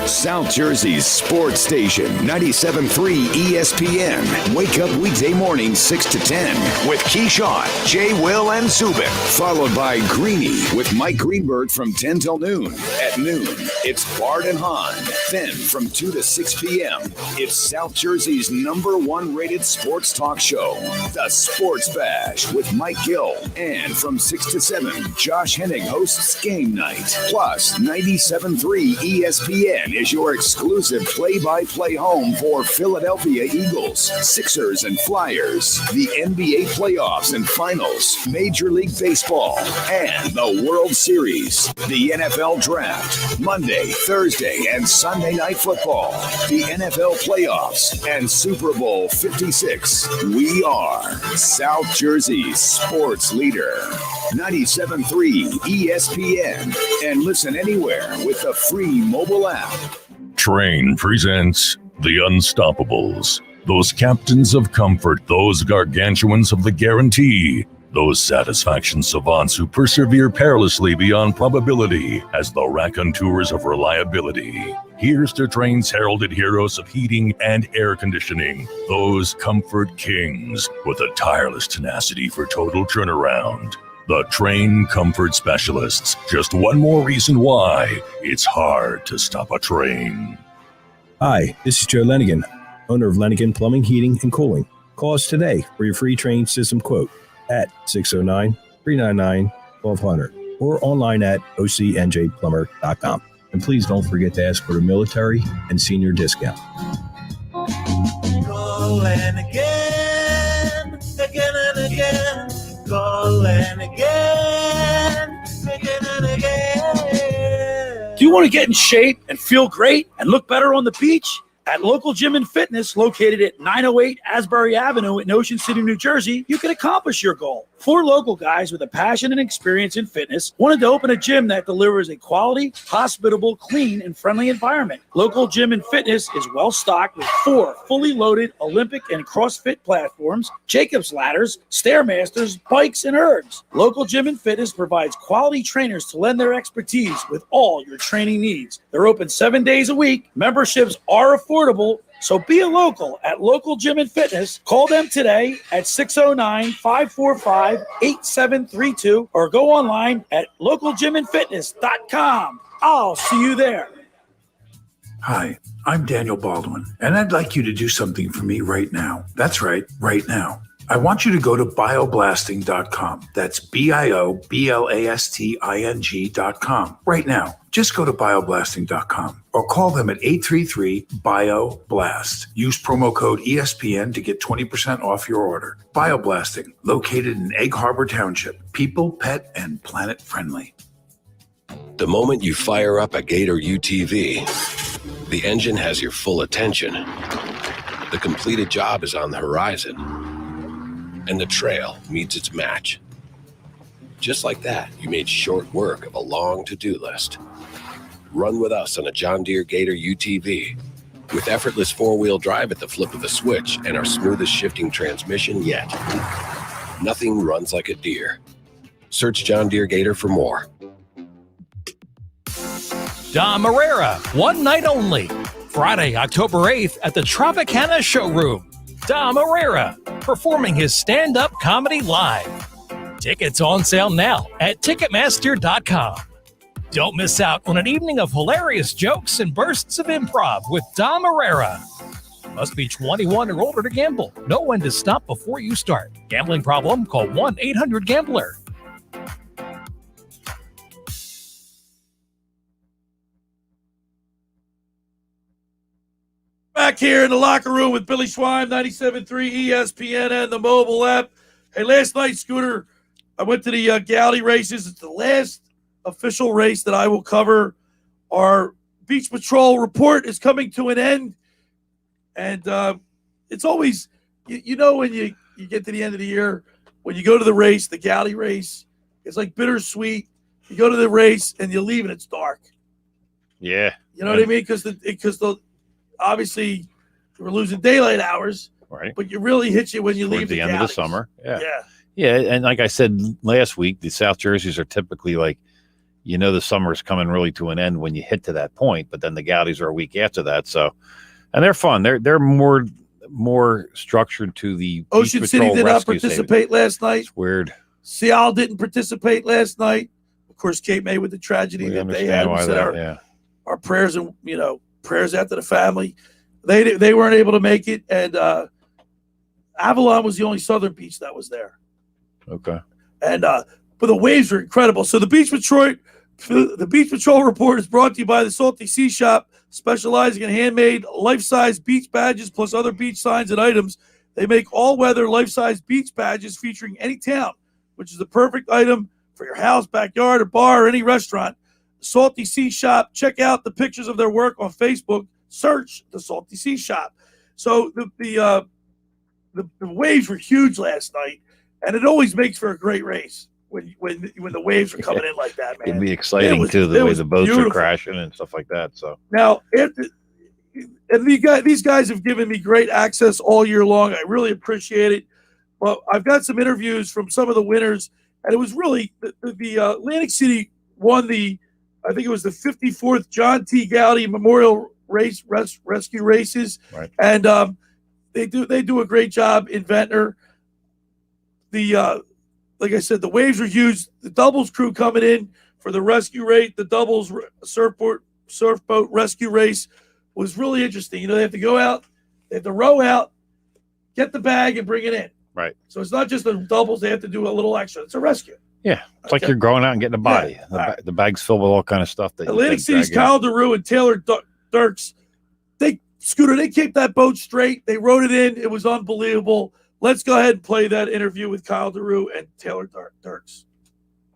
South Jersey's sports station, 97.3 ESPN. Wake up weekday mornings 6 to 10 with Keyshawn, Jay, Will, and Zubin. Followed by Greeny with Mike Greenberg from 10 till noon. At noon, it's Bard and Hahn. Then from 2 to 6 p.m., it's South Jersey's #1 rated sports talk show, The Sports Bash with Mike Gill. And from 6 to 7, Josh Hennig hosts Game Night. Plus, 97.3 ESPN is your exclusive play-by-play home for Philadelphia Eagles, Sixers, and Flyers, the NBA playoffs and finals, Major League Baseball, and the World Series, the NFL Draft, Monday, Thursday, and Sunday Night Football, the NFL playoffs, and Super Bowl 56. We are South Jersey's sports leader. 97.3 ESPN. And listen anywhere with the free mobile app. Train presents The Unstoppables. Those captains of comfort, those gargantuans of the guarantee, those satisfaction savants who persevere perilously beyond probability as the raconteurs of reliability. Here's to Train's heralded heroes of heating and air conditioning, those comfort kings with a tireless tenacity for total turnaround. The Train Comfort Specialists. Just one more reason why it's hard to stop a train. Hi, this is Joe Lenigan, owner of Lenigan Plumbing, Heating, and Cooling. Call us today for your free train system quote at 609-399-1200 or online at ocnjplumber.com. And please don't forget to ask for the military and senior discount. Calling again and again. Calling again and again. Do you want to get in shape and feel great and look better on the beach? At Local Gym and Fitness, located at 908 Asbury Avenue in Ocean City, New Jersey, you can accomplish your goal. 4 local guys with a passion and experience in fitness wanted to open a gym that delivers a quality, hospitable, clean, and friendly environment. Local Gym and Fitness is well stocked with 4 fully loaded Olympic and CrossFit platforms, Jacob's ladders, Stairmasters, bikes, and ergs. Local Gym and Fitness provides quality trainers to lend their expertise with all your training needs. They're open 7 days a week. Memberships are affordable. So be a local at Local Gym and Fitness. Call them today at 609-545-8732 or go online at localgymandfitness.com. I'll see you there. Hi, I'm Daniel Baldwin, and I'd like you to do something for me right now. That's right, right now. I want you to go to bioblasting.com. That's BIOBLASTING.com right now. Just go to bioblasting.com or call them at 833-BIO-BLAST. Use promo code ESPN to get 20% off your order. Bioblasting, located in Egg Harbor Township. People, pet, and planet friendly. The moment you fire up a Gator UTV, the engine has your full attention. The completed job is on the horizon, and the trail meets its match. Just like that, you made short work of a long to-do list. Run with us on a John Deere Gator UTV. With effortless four-wheel drive at the flip of a switch and our smoothest shifting transmission yet. Nothing runs like a Deere. Search John Deere Gator for more. Dom Herrera, one night only. Friday, October 8th at the Tropicana Showroom. Dom Herrera, performing his stand-up comedy live. Tickets on sale now at Ticketmaster.com. Don't miss out on an evening of hilarious jokes and bursts of improv with Dom Herrera. Must be 21 or older to gamble. Know when to stop before you start. Gambling problem? Call 1-800-GAMBLER. Back here in the locker room with Billy Schweim, 97.3 ESPN and the mobile app. Hey, last night, Scooter, I went to the Galley races. It's the last official race that I will cover. Our Beach Patrol report is coming to an end. And it's always, you know, when you get to the end of the year, when you go to the race, the Galley race, it's like bittersweet. You go to the race and you leave and it's dark. Yeah. You know what I mean? Because obviously we're losing daylight hours, right? But you really hit you when you leave the end of the summer. Yeah. Yeah. Yeah. And like I said last week, the South Jerseys are typically like, you know, the summer's coming really to an end when you hit to that point, but then the Gaudies are a week after that. So, and they're fun. They're more structured to the Ocean Beach City Patrol did not rescue participate last night. It's weird. Seattle didn't participate last night. Of course, Cape May with the tragedy that they had. We said our prayers and prayers out to the family. They weren't able to make it, and Avalon was the only southern beach that was there. Okay. And but the waves are incredible. So the Beach Patrol report is brought to you by the Salty Sea Shop, specializing in handmade life-size beach badges plus other beach signs and items. They make all-weather life-size beach badges featuring any town, which is the perfect item for your house, backyard, or bar, or any restaurant. Salty Sea Shop. Check out the pictures of their work on Facebook. Search the Salty Sea Shop. So the waves were huge last night, and it always makes for a great race when the waves are coming in like that, man. It'd be exciting too, the way the boats are crashing and stuff like that. So now, these guys have given me great access all year long. I really appreciate it. Well, I've got some interviews from some of the winners, and it was really the Atlantic City won I think it was the 54th John T. Gowdy Memorial Rescue Races, right? And they do a great job in Ventnor. Like I said, the waves are huge. The doubles crew coming in for the rescue race, the doubles surfboat rescue race was really interesting. You know, they have to go out, they have to row out, get the bag, and bring it in. Right. So it's not just the doubles; they have to do a little extra. It's a rescue. Yeah, it's like you're going out and getting a body. Yeah. The bag's filled with all kind of stuff. Atlantic City's Kyle DeRue and Taylor Dirks, they kept that boat straight. They rode it in. It was unbelievable. Let's go ahead and play that interview with Kyle DeRue and Taylor Dirks.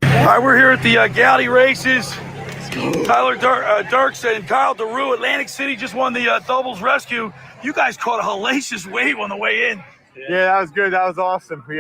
All right, we're here at the Gowdy races. Tyler Dirks and Kyle DeRue. Atlantic City just won the doubles rescue. You guys caught a hellacious wave on the way in. Yeah, that was good. That was awesome. We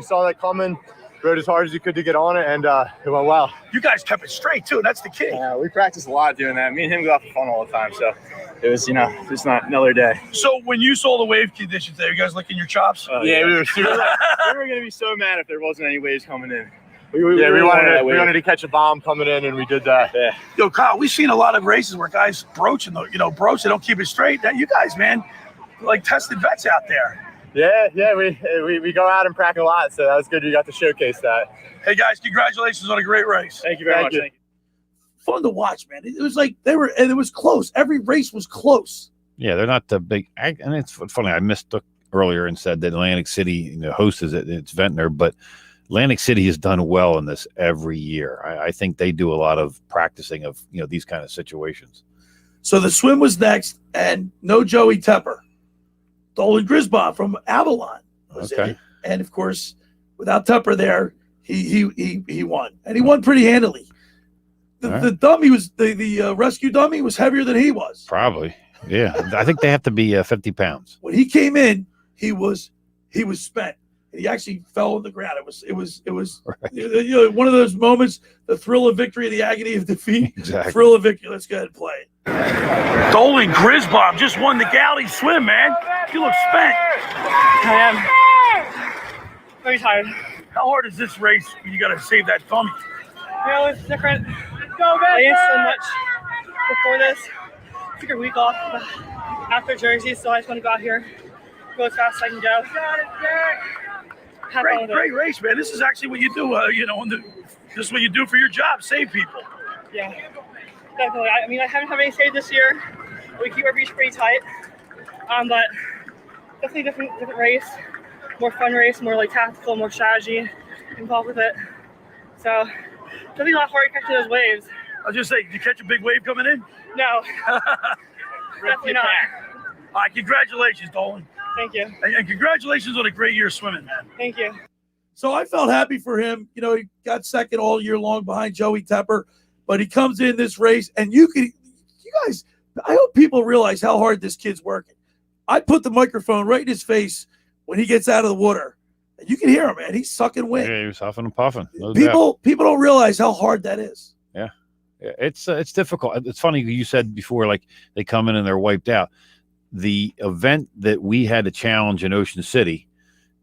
saw that coming, rode as hard as you could to get on it, and it went well. You guys kept it straight, too. That's the key. Yeah, we practiced a lot doing that. Me and him go out for fun all the time, so it was, just not another day. So when you saw the wave conditions there, you guys licking your chops? Yeah, we were super. We were going to be so mad if there wasn't any waves coming in. We wanted to catch a bomb coming in, and we did that. Yeah. Yo, Kyle, we've seen a lot of races where guys broach, they don't keep it straight. You guys, man, like tested vets out there. Yeah, we go out and practice a lot, so that was good. You got to showcase that. Hey guys, congratulations on a great race. Thank you very much. Thank you. Fun to watch, man. It was like it was close. Every race was close. Yeah, they're not the big. And it's funny. I missed earlier and said that Atlantic City hosts it. It's Ventnor, but Atlantic City has done well in this every year. I think they do a lot of practicing of these kind of situations. So the swim was next, and no Joey Tepper. Dolan Grisbaum from Avalon was in it. And of course, without Tepper there, he won. And he won pretty handily. The dummy was the rescue dummy was heavier than he was. Probably. Yeah. I think they have to be 50 pounds. When he came in, he was spent. He actually fell on the ground. It was right. One of those moments, the thrill of victory, the agony of defeat. Exactly. Thrill of victory. Let's go ahead and play it. Dolan Grisbaum just won the galley swim, man. You look spent. I am very tired. How hard is this race when you got to save that tummy? It's different. I ate so much before this. Took a week off after Jersey, so I just want to go out here, go as fast as I can go. Great race, man. This is actually what you do, this is what you do for your job, save people. Yeah, definitely. I mean, I haven't had any saves this year. We keep our beach pretty tight, but definitely different race, more fun race, more like tactical, more strategy involved with it. So definitely a lot harder catching those waves. I was just saying, did you catch a big wave coming in? No, definitely not. All right, congratulations, Dolan. Thank you. And congratulations on a great year swimming, man. Thank you. So I felt happy for him. He got second all year long behind Joey Tepper, but he comes in this race, and you guys, I hope people realize how hard this kid's working. I put the microphone right in his face when he gets out of the water, and you can hear him, man. He's sucking wind. Yeah, he was huffing and puffing. No People don't realize how hard that is. Yeah, it's difficult. It's funny you said before, like they come in and they're wiped out. The event that we had a challenge in Ocean City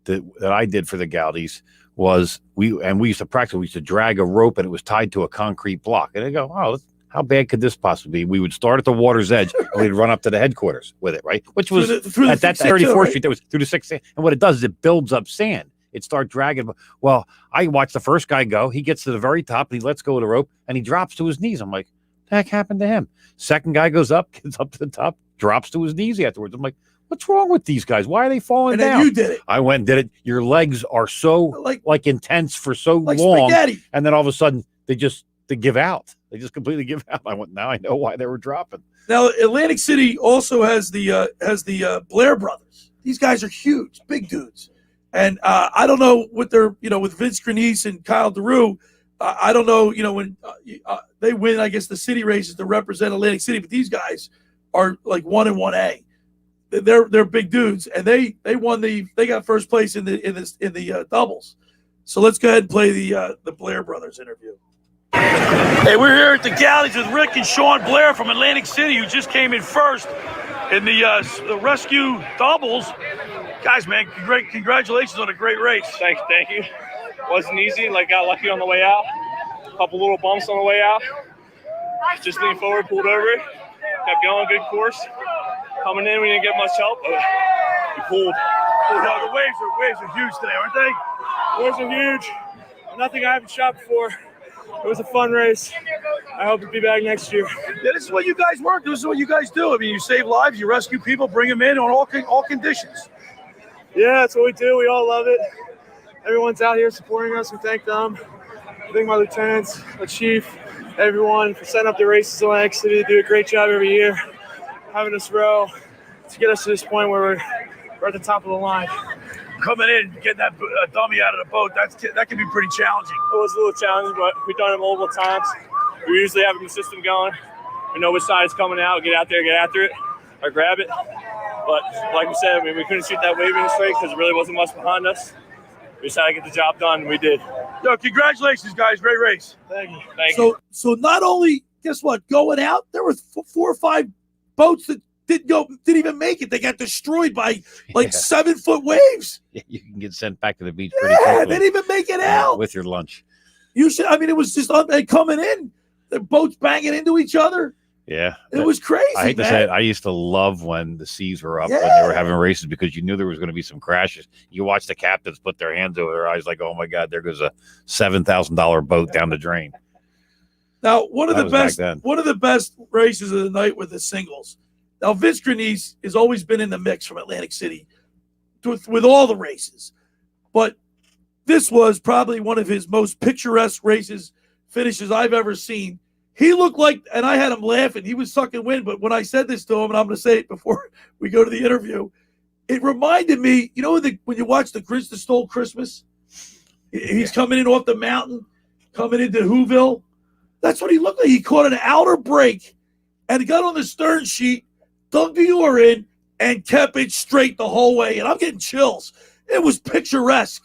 that I did for the Gaudies was we used to practice. We used to drag a rope and it was tied to a concrete block. And they go, oh, how bad could this possibly be? We would start at the water's edge and we'd run up to the headquarters with it, right? Which was at that 34th Street. That was through the 6th. And what it does is it builds up sand. It starts dragging. Well, I watched the first guy go. He gets to the very top and he lets go of the rope and he drops to his knees. I'm like, what the heck happened to him? Second guy goes up, gets up to the top, drops to his knees afterwards. I'm like, what's wrong with these guys? Why are they falling down? And you did it. I went and did it. Your legs are so like intense for so like long. Spaghetti. And then all of a sudden they give out. They just completely give out. I went, now I know why they were dropping. Now Atlantic City also has the Blair brothers. These guys are huge, big dudes. And I don't know what they're, with Vince Grenice and Kyle DeRue, I don't know, when they win, I guess, the city races to represent Atlantic City, but these guys are like 1 and 1A. They're big dudes, and they got first place in the doubles. So let's go ahead and play the Blair brothers interview. Hey, we're here at the Galleys with Rick and Sean Blair from Atlantic City, who just came in first in the rescue doubles. Guys, man, congratulations on a great race. Thank you. Wasn't easy. Got lucky on the way out. A couple little bumps on the way out. Just leaned forward, pulled over, kept going, good course. Coming in, we didn't get much help. We pulled. The waves are huge today, aren't they? Waves are huge. Nothing I haven't shot before. It was a fun race. I hope to be back next year. Yeah, this is what you guys work. This is what you guys do. I mean, you save lives, you rescue people, bring them in on all conditions. Yeah, that's what we do. We all love it. Everyone's out here supporting us. We thank them. I thank my lieutenants, my chief, everyone for setting up the races in Atlantic City. They do a great job every year, having us row to get us to this point where we're at the top of the line. Coming in, getting that dummy out of the boat, that can be pretty challenging. It was a little challenging, but we've done it multiple times. We usually have the system going. We know which side is coming out. Get out there, get after it, or grab it. But like we said, we couldn't shoot that wave in straight because there really wasn't much behind us. We just had to get the job done, and we did. Yo, congratulations, guys. Great race. Thank you. So not only, guess what, going out, there were 4 or 5 boats that didn't even make it. They got destroyed by 7-foot waves. Yeah, you can get sent back to the beach pretty quickly. They didn't even make it out. With your lunch. It was just coming in. The boats banging into each other. Yeah. It was crazy, I hate to say it, I used to love when the seas were up, when they were having races, because you knew there was going to be some crashes. You watch the captains put their hands over their eyes like, oh, my God, there goes a $7,000 boat down the drain. Now, one of the best races of the night were the singles. Now, Vince Grenice has always been in the mix from Atlantic City with all the races. But this was probably one of his most picturesque finishes I've ever seen. He looked like, and I had him laughing, he was sucking wind, but when I said this to him, and I'm going to say it before we go to the interview, it reminded me, you know, when you watch The Grinch That Stole Christmas, he's coming in off the mountain, coming into Whoville. That's what he looked like. He caught an outer brake and got on the stern sheet, dug the oar in, and kept it straight the whole way. And I'm getting chills. It was picturesque.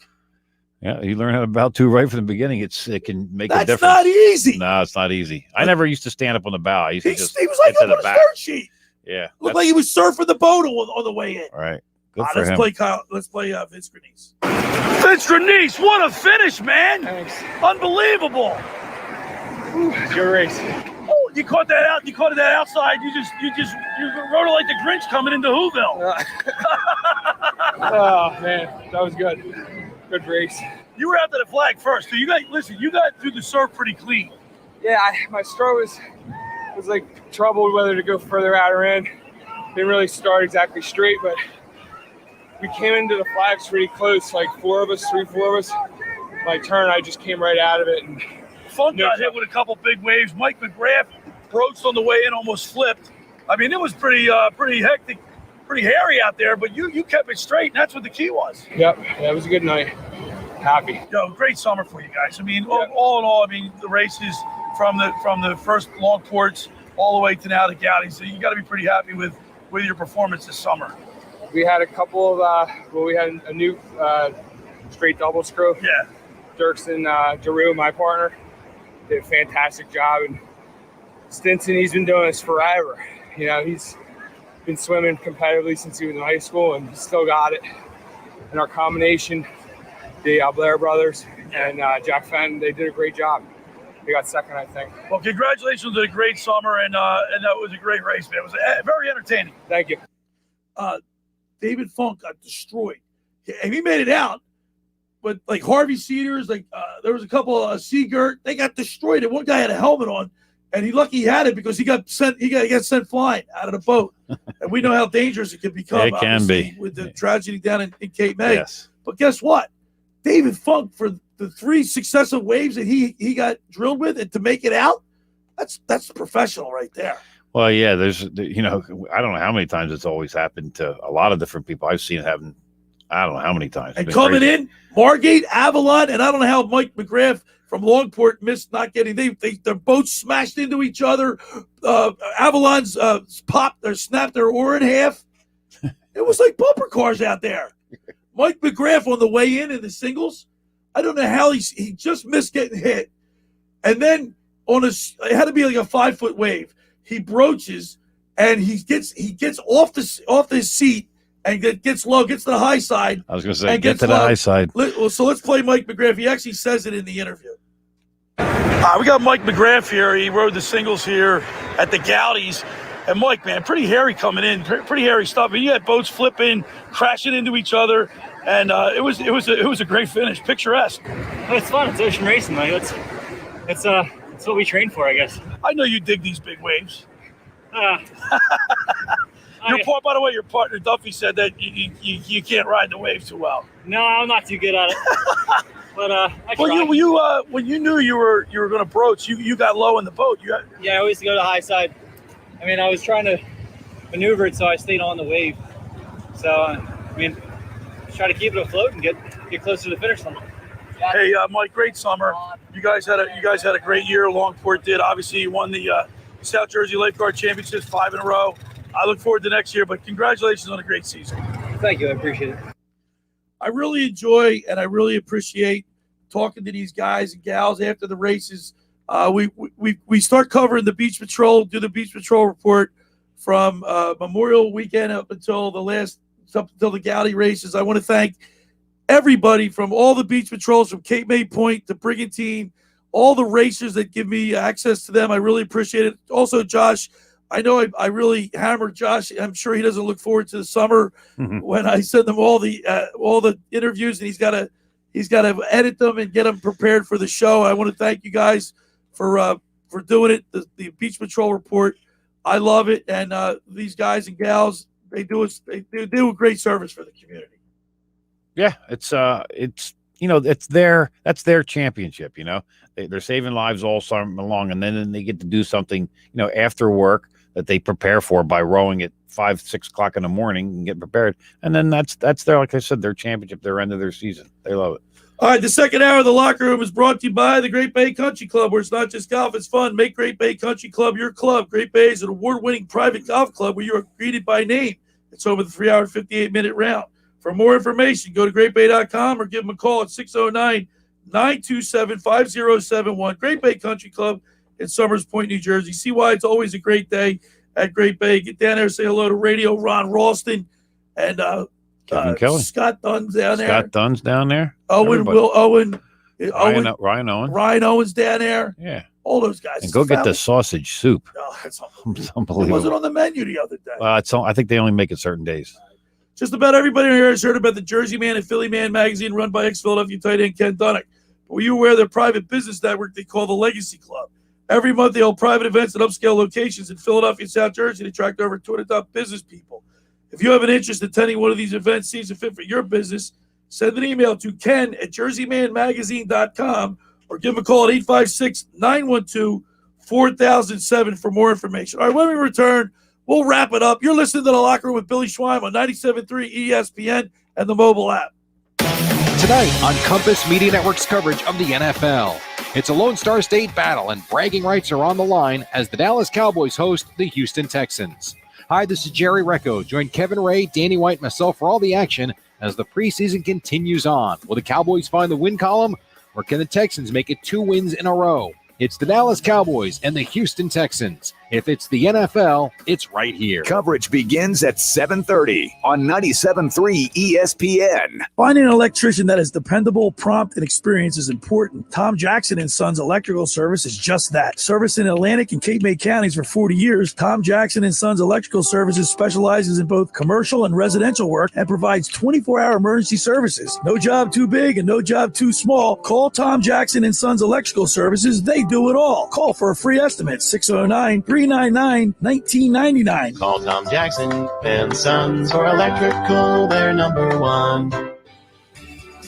Yeah, you learn how to bow to right from the beginning. It can make a difference. That's not easy. No, it's not easy. I never used to stand up on the bow. I used to just he was like on the stern sheet. Yeah. Looked like he was surfing the boat on the way in. All right. Good for him. Let's play Vince Grenice. Vince Grenice, what a finish, man. Thanks. Unbelievable. It's your race. Oh, you caught that out. You caught that outside. You rode it like the Grinch coming into Whoville. Oh man, that was good. Good race. You were after the flag first. So you got through the surf pretty clean. Yeah, my start was like troubled whether to go further out or in. Didn't really start exactly straight, but we came into the flags pretty close, like 4 of us. My turn, I just came right out of it. And Funk got hit with a couple big waves. Mike McGrath broached on the way in, almost flipped. I mean, it was pretty hectic, pretty hairy out there, but you kept it straight, and that's what the key was. Yep, yeah, it was a good night. Happy. Yo, great summer for you guys. I mean, all in all, I mean, the races from the first long ports all the way to now the Gowdy. So you got to be pretty happy with your performance this summer. We had a couple of we had a new straight double screw. Yeah. Dirksen, Giroux, my partner, did a fantastic job. And Stinson, he's been doing this forever. You know, he's been swimming competitively since he was in high school, and he's still got it. And our combination, the Blair brothers and Jack Fenton, they did a great job. They got second, I think. Well, congratulations on a great summer, and that was a great race, man. It was very entertaining. Thank you. David Funk got destroyed, and he made it out. But like Harvey Cedars, there was a couple of Seagirt, they got destroyed. And one guy had a helmet on, and he had it because he got sent flying out of the boat. And we know how dangerous it can become. It can be with the tragedy down in Cape May. Yes. But guess what? David Funk, for the 3 successive waves that he got drilled with, and to make it out, that's professional right there. Well, yeah, I don't know how many times it's always happened to a lot of different people. I've seen it happen, I don't know how many times. And coming in, Margate, Avalon, and I don't know how Mike McGrath from Longport missed not getting. Their boats smashed into each other. Avalon's snapped their oar in half. It was like bumper cars out there. Mike McGrath on the way in the singles, I don't know how he just missed getting hit. And then it had to be like a 5-foot wave. He broaches and he gets off the seat and gets low, gets to the high side. I was going to say, get to the high side. So let's play Mike McGrath. He actually says it in the interview. We got Mike McGrath here. He rode the singles here at the Gowdies. And Mike, man, pretty hairy coming in, pretty hairy stuff. And you had boats flipping, crashing into each other, and it was a great finish, picturesque. Well, it's fun. It's ocean racing, like it's what we train for, I guess. I know you dig these big waves. By the way, your partner Duffy said that you can't ride the waves too well. No, I'm not too good at it. But I when you knew you were going to broach, you got low in the boat. Yeah, I always go to the high side. I mean, I was trying to maneuver it, so I stayed on the wave. So try to keep it afloat and get closer to the finish line. Hey, Mike, great summer. You guys had a great year. Longport did. Obviously, you won the South Jersey Lifeguard Championships 5 in a row. I look forward to next year, but congratulations on a great season. Thank you. I appreciate it. I really enjoy and I really appreciate talking to these guys and gals after the races. We start covering the Beach Patrol, do the Beach Patrol report from Memorial Weekend up until the Gowdy races. I want to thank everybody from all the Beach Patrols, from Cape May Point to Brigantine, all the racers that give me access to them. I really appreciate it. Also, Josh, I know I really hammered Josh. I'm sure he doesn't look forward to the summer when I send them all the interviews, and he's got to edit them and get them prepared for the show. I want to thank you guys for doing it. The Beach Patrol report, I love it, and these guys and gals, they do a great service for the community. Yeah, it's that's their championship. They're saving lives all summer long, and then they get to do something, after work that they prepare for by rowing at 5-6 o'clock in the morning and get prepared. And then that's their, like I said, their championship, their end of their season. They love it. All right, the second hour of the locker room is brought to you by the Great Bay Country Club, where it's not just golf, it's fun. Make Great Bay Country Club your club. Great Bay is an award-winning private golf club where you are greeted by name. It's over the 3-hour, 58-minute round. For more information, go to greatbay.com or give them a call at 609-927-5071. Great Bay Country Club in Summers Point, New Jersey. See why it's always a great day at Great Bay. Get down there, say hello to Radio Ron Ralston and Kevin Kelly. Scott Dunn's down there. Scott Dunn's down there. Owen, Everybody. Will Owen. Ryan Owen. Ryan Owen's down there. Yeah. All those guys. And go get the sausage soup. Oh, that's It's It unbelievable. wasn't on the menu the other day. I think they only make it certain days. Just about everybody here has heard about the Jersey Man and Philly Man magazine run by ex-Philadelphia tight end Ken Dunnick. But were you aware of their private business network they call the Legacy Club? Every month they hold private events at upscale locations in Philadelphia and South Jersey to attract over 200 top business people. If you have an interest in attending one of these events, seems to fit for your business, send an email to ken@jerseymanmagazine.com or give him a call at 856-912-4007 for more information. All right, when we return, we'll wrap it up. You're listening to The Locker Room with Billy Schweim on 97.3 ESPN and the mobile app. Tonight on Compass Media Network's coverage of the NFL. It's a Lone Star State battle, and bragging rights are on the line as the Dallas Cowboys host the Houston Texans. Hi, this is Jerry Recco. Join Kevin Ray, Danny White, and myself for all the action as the preseason continues on. Will the Cowboys find the win column, or can the Texans make it 2 wins in a row? It's the Dallas Cowboys and the Houston Texans. If it's the NFL, it's right here. Coverage begins at 7:30 on 97.3 ESPN. Finding an electrician that is dependable, prompt, and experienced is important. Tom Jackson & Sons Electrical Service is just that. Service in Atlantic and Cape May counties for 40 years, Tom Jackson & Sons Electrical Services specializes in both commercial and residential work and provides 24-hour emergency services. No job too big and no job too small. Call Tom Jackson & Sons Electrical Services. They do it all. Call for a free estimate, 609-399-1999. Call Tom Jackson and Sons for electrical, they're number one.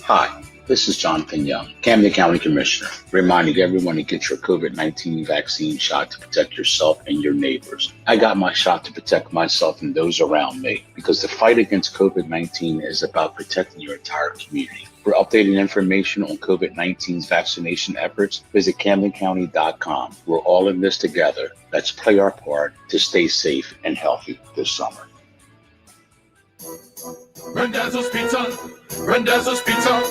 Hi, this is Jonathan Young, Camden County Commissioner, reminding everyone to get your COVID-19 vaccine shot to protect yourself and your neighbors. I got my shot to protect myself and those around me because the fight against COVID-19 is about protecting your entire community. For updated information on COVID-19's vaccination efforts, visit CamdenCounty.com. We're all in this together. Let's play our part to stay safe and healthy this summer. Randazzo's Pizza, Randazzo's Pizza,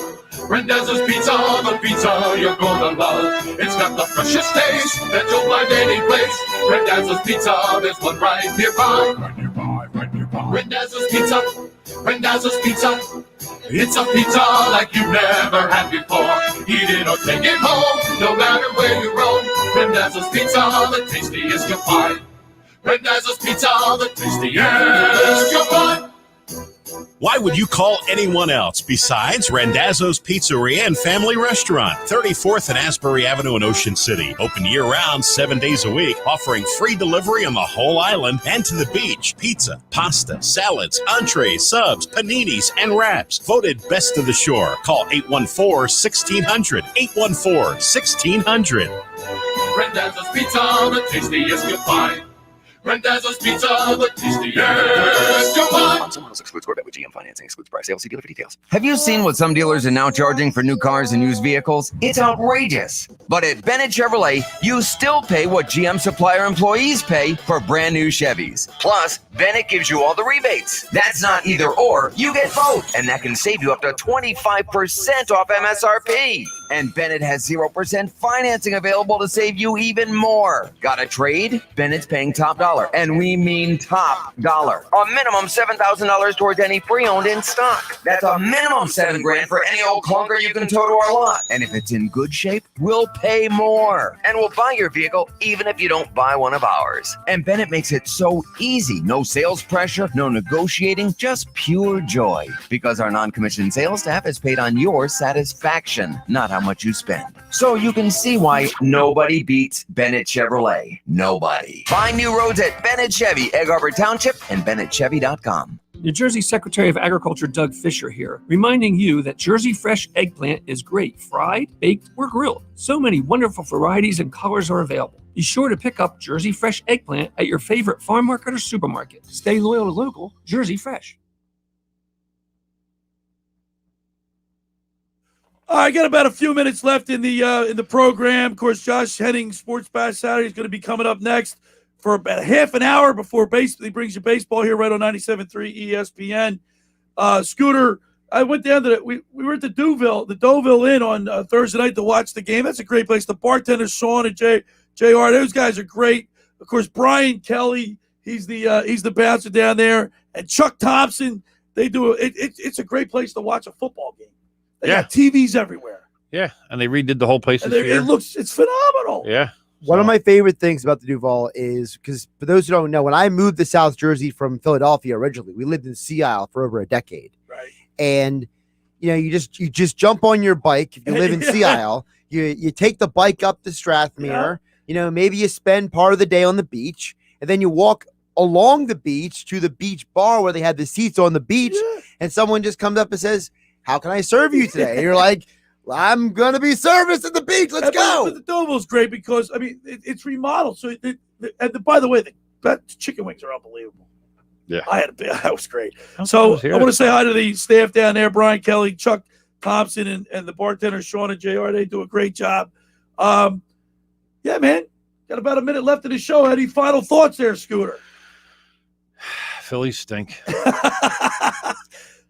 Randazzo's Pizza, the pizza you're gonna love. It's got the freshest taste that you'll find any place. Randazzo's Pizza, there's one right nearby. Randazzo's Pizza, Randazzo's Pizza. It's a pizza like you've never had before. Eat it or take it home, no matter where you roam. Randazzo's Pizza, the tastiest you'll find. Randazzo's Pizza, the tastiest you'll find. Why would you call anyone else besides Randazzo's Pizzeria and Family Restaurant, 34th and Asbury Avenue in Ocean City. Open year-round, 7 days a week, offering free delivery on the whole island and to the beach. Pizza, pasta, salads, entrees, subs, paninis, and wraps. Voted best of the shore. Call 814-1600. 814-1600. Randazzo's Pizza, the tastiest you'll find. Randazzo's Pizza, the tastiest you'll find. Someone else excludes Corvette with GM financing, excludes price sale. See dealer for details. Have you seen what some dealers are now charging for new cars and used vehicles? It's outrageous. But at Bennett Chevrolet, you still pay what GM supplier employees pay for brand new Chevys. Plus, Bennett gives you all the rebates. That's not either or, you get both. And that can save you up to 25% off MSRP. And Bennett has 0% financing available to save you even more. Got a trade? Bennett's paying top dollar. And we mean top dollar. A minimum $7,000 towards any pre-owned in stock. That's a minimum $7,000 for any old clunker you can tow to our lot. And if it's in good shape, we'll pay more. And we'll buy your vehicle even if you don't buy one of ours. And Bennett makes it so easy. No sales pressure, no negotiating, just pure joy. Because our non-commissioned sales staff is paid on your satisfaction, not how much you spend. So you can see why nobody beats Bennett Chevrolet. Nobody. Find new roads at Bennett Chevy, Egg Harbor Township, and BennettChevy.com. New Jersey Secretary of Agriculture Doug Fisher here, reminding you that Jersey Fresh eggplant is great fried, baked, or grilled. So many wonderful varieties and colors are available. Be sure to pick up Jersey Fresh eggplant at your favorite farm market or supermarket. Stay loyal to local Jersey Fresh. I got about a few minutes left in the program. Of course, Josh Henning Sports Bash Saturday is going to be coming up next for about half an hour before basically brings you baseball here right on 97.3 ESPN. Scooter, I went down to we were at the Deauville Inn on Thursday night to watch the game. That's a great place. The bartenders, Sean and JR, those guys are great. Of course, Brian Kelly, he's the bouncer down there, and Chuck Thompson. They do it's a great place to watch a football game. They got TVs everywhere. Yeah, and they redid the whole place this year. It's phenomenal. Yeah. One of my favorite things about the Duval is because for those who don't know, when I moved to South Jersey from Philadelphia originally, we lived in Sea Isle for over a decade. Right. And you just jump on your bike if you live in Sea Isle. You take the bike up to Strathmere. Yeah. Maybe you spend part of the day on the beach, and then you walk along the beach to the beach bar where they had the seats on the beach, and someone just comes up and says, "How can I serve you today?" And you're like, I'm going to be serviced at the beach. Let's go. But the Deauville's great because, it's remodeled. So, by the way, the chicken wings are unbelievable. Yeah. That was great. So, I want to say hi to the staff down there, Brian Kelly, Chuck Thompson, and the bartenders, Sean and JR. They do a great job. Yeah, man. Got about a minute left in the show. Any final thoughts there, Scooter? Phillies stink.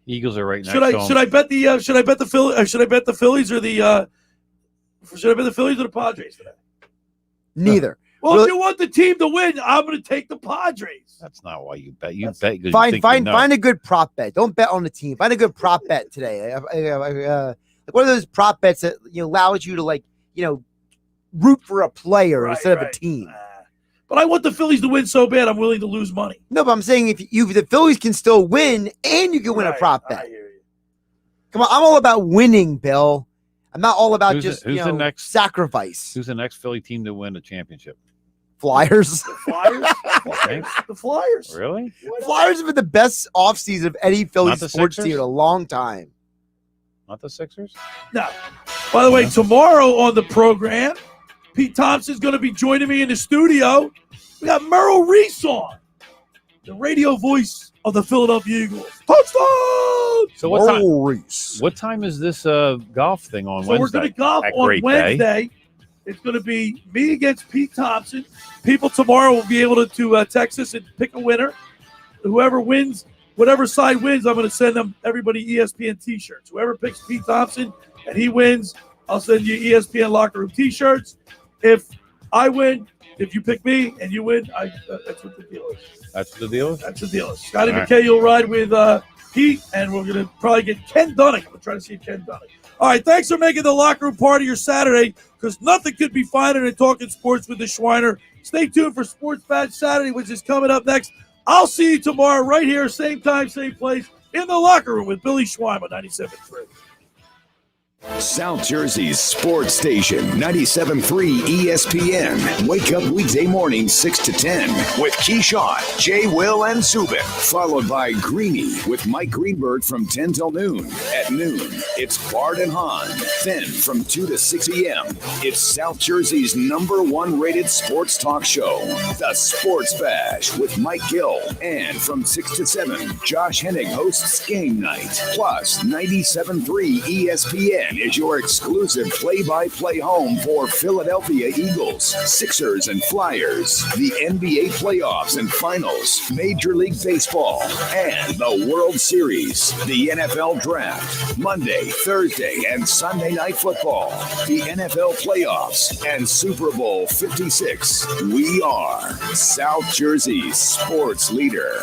Eagles are right next. Should I bet the Phillies or the Padres today? Neither. Well, if you want the team to win, I'm going to take the Padres. That's not why you bet. You bet because find a good prop bet. Don't bet on the team. Find a good prop bet today. Like one of those prop bets that allows you to root for a player instead of a team. But I want the Phillies to win so bad, I'm willing to lose money. No, but I'm saying if the Phillies can still win and you can win a prop bet. Come on, I'm all about winning, Bill. I'm not all about the next sacrifice. Who's the next Philly team to win a championship? Flyers. The Flyers? The Flyers. Really? Flyers have been the best offseason of any Philly sports Sixers? team in a long time. Not the Sixers? No. By the way, tomorrow on the program, Pete Thompson's going to be joining me in the studio. We got Merrill Reese on, the radio voice of the Philadelphia Eagles. Touchdown! So what time is this golf thing on Wednesday? So we're going to golf on Wednesday. It's going to be me against Pete Thompson. People tomorrow will be able to text us and pick a winner. Whoever wins, whatever side wins, I'm going to send them everybody ESPN T-shirts. Whoever picks Pete Thompson and he wins, I'll send you ESPN locker room T-shirts. If I win, if you pick me and you win, that's what the deal is. That's the deal? That's the deal. Scotty McKay, you'll ride with Pete, and we're going to probably get Ken Dunning. I'm going to try to see Ken Dunning. All right, thanks for making the locker room part of your Saturday, because nothing could be finer than talking sports with the Schweiner. Stay tuned for Sports Badge Saturday, which is coming up next. I'll see you tomorrow right here, same time, same place, in the locker room with Billy Schweim on 97.3. South Jersey's sports station, 97.3 ESPN. Wake up weekday morning 6 to 10 with Keyshawn, Jay, Will, and Subin. Followed by Greeny with Mike Greenberg from 10 till noon. At noon, it's Bart and Hahn. Then from 2 to 6 p.m., it's South Jersey's #1 rated sports talk show, The Sports Bash with Mike Gill. And from 6 to 7, Josh Hennig hosts Game Night. Plus, 97.3 ESPN is your exclusive play-by-play home for Philadelphia Eagles, Sixers, and Flyers, the NBA playoffs and finals, Major League Baseball, and the World Series, the NFL Draft, Monday, Thursday, and Sunday Night Football, the NFL playoffs, and Super Bowl 56. We are South Jersey's sports leader.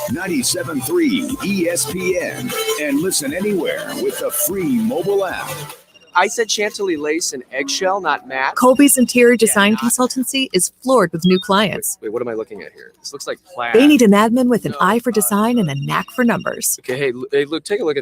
97.3 ESPN, and listen anywhere with the free mobile app. I said chantilly lace and eggshell, not matte. Colby's Interior Design Consultancy is floored with new clients. Wait, what am I looking at here? This looks like plaid. They need an admin with an eye for design and a knack for numbers. Okay, hey, Luke, take a look at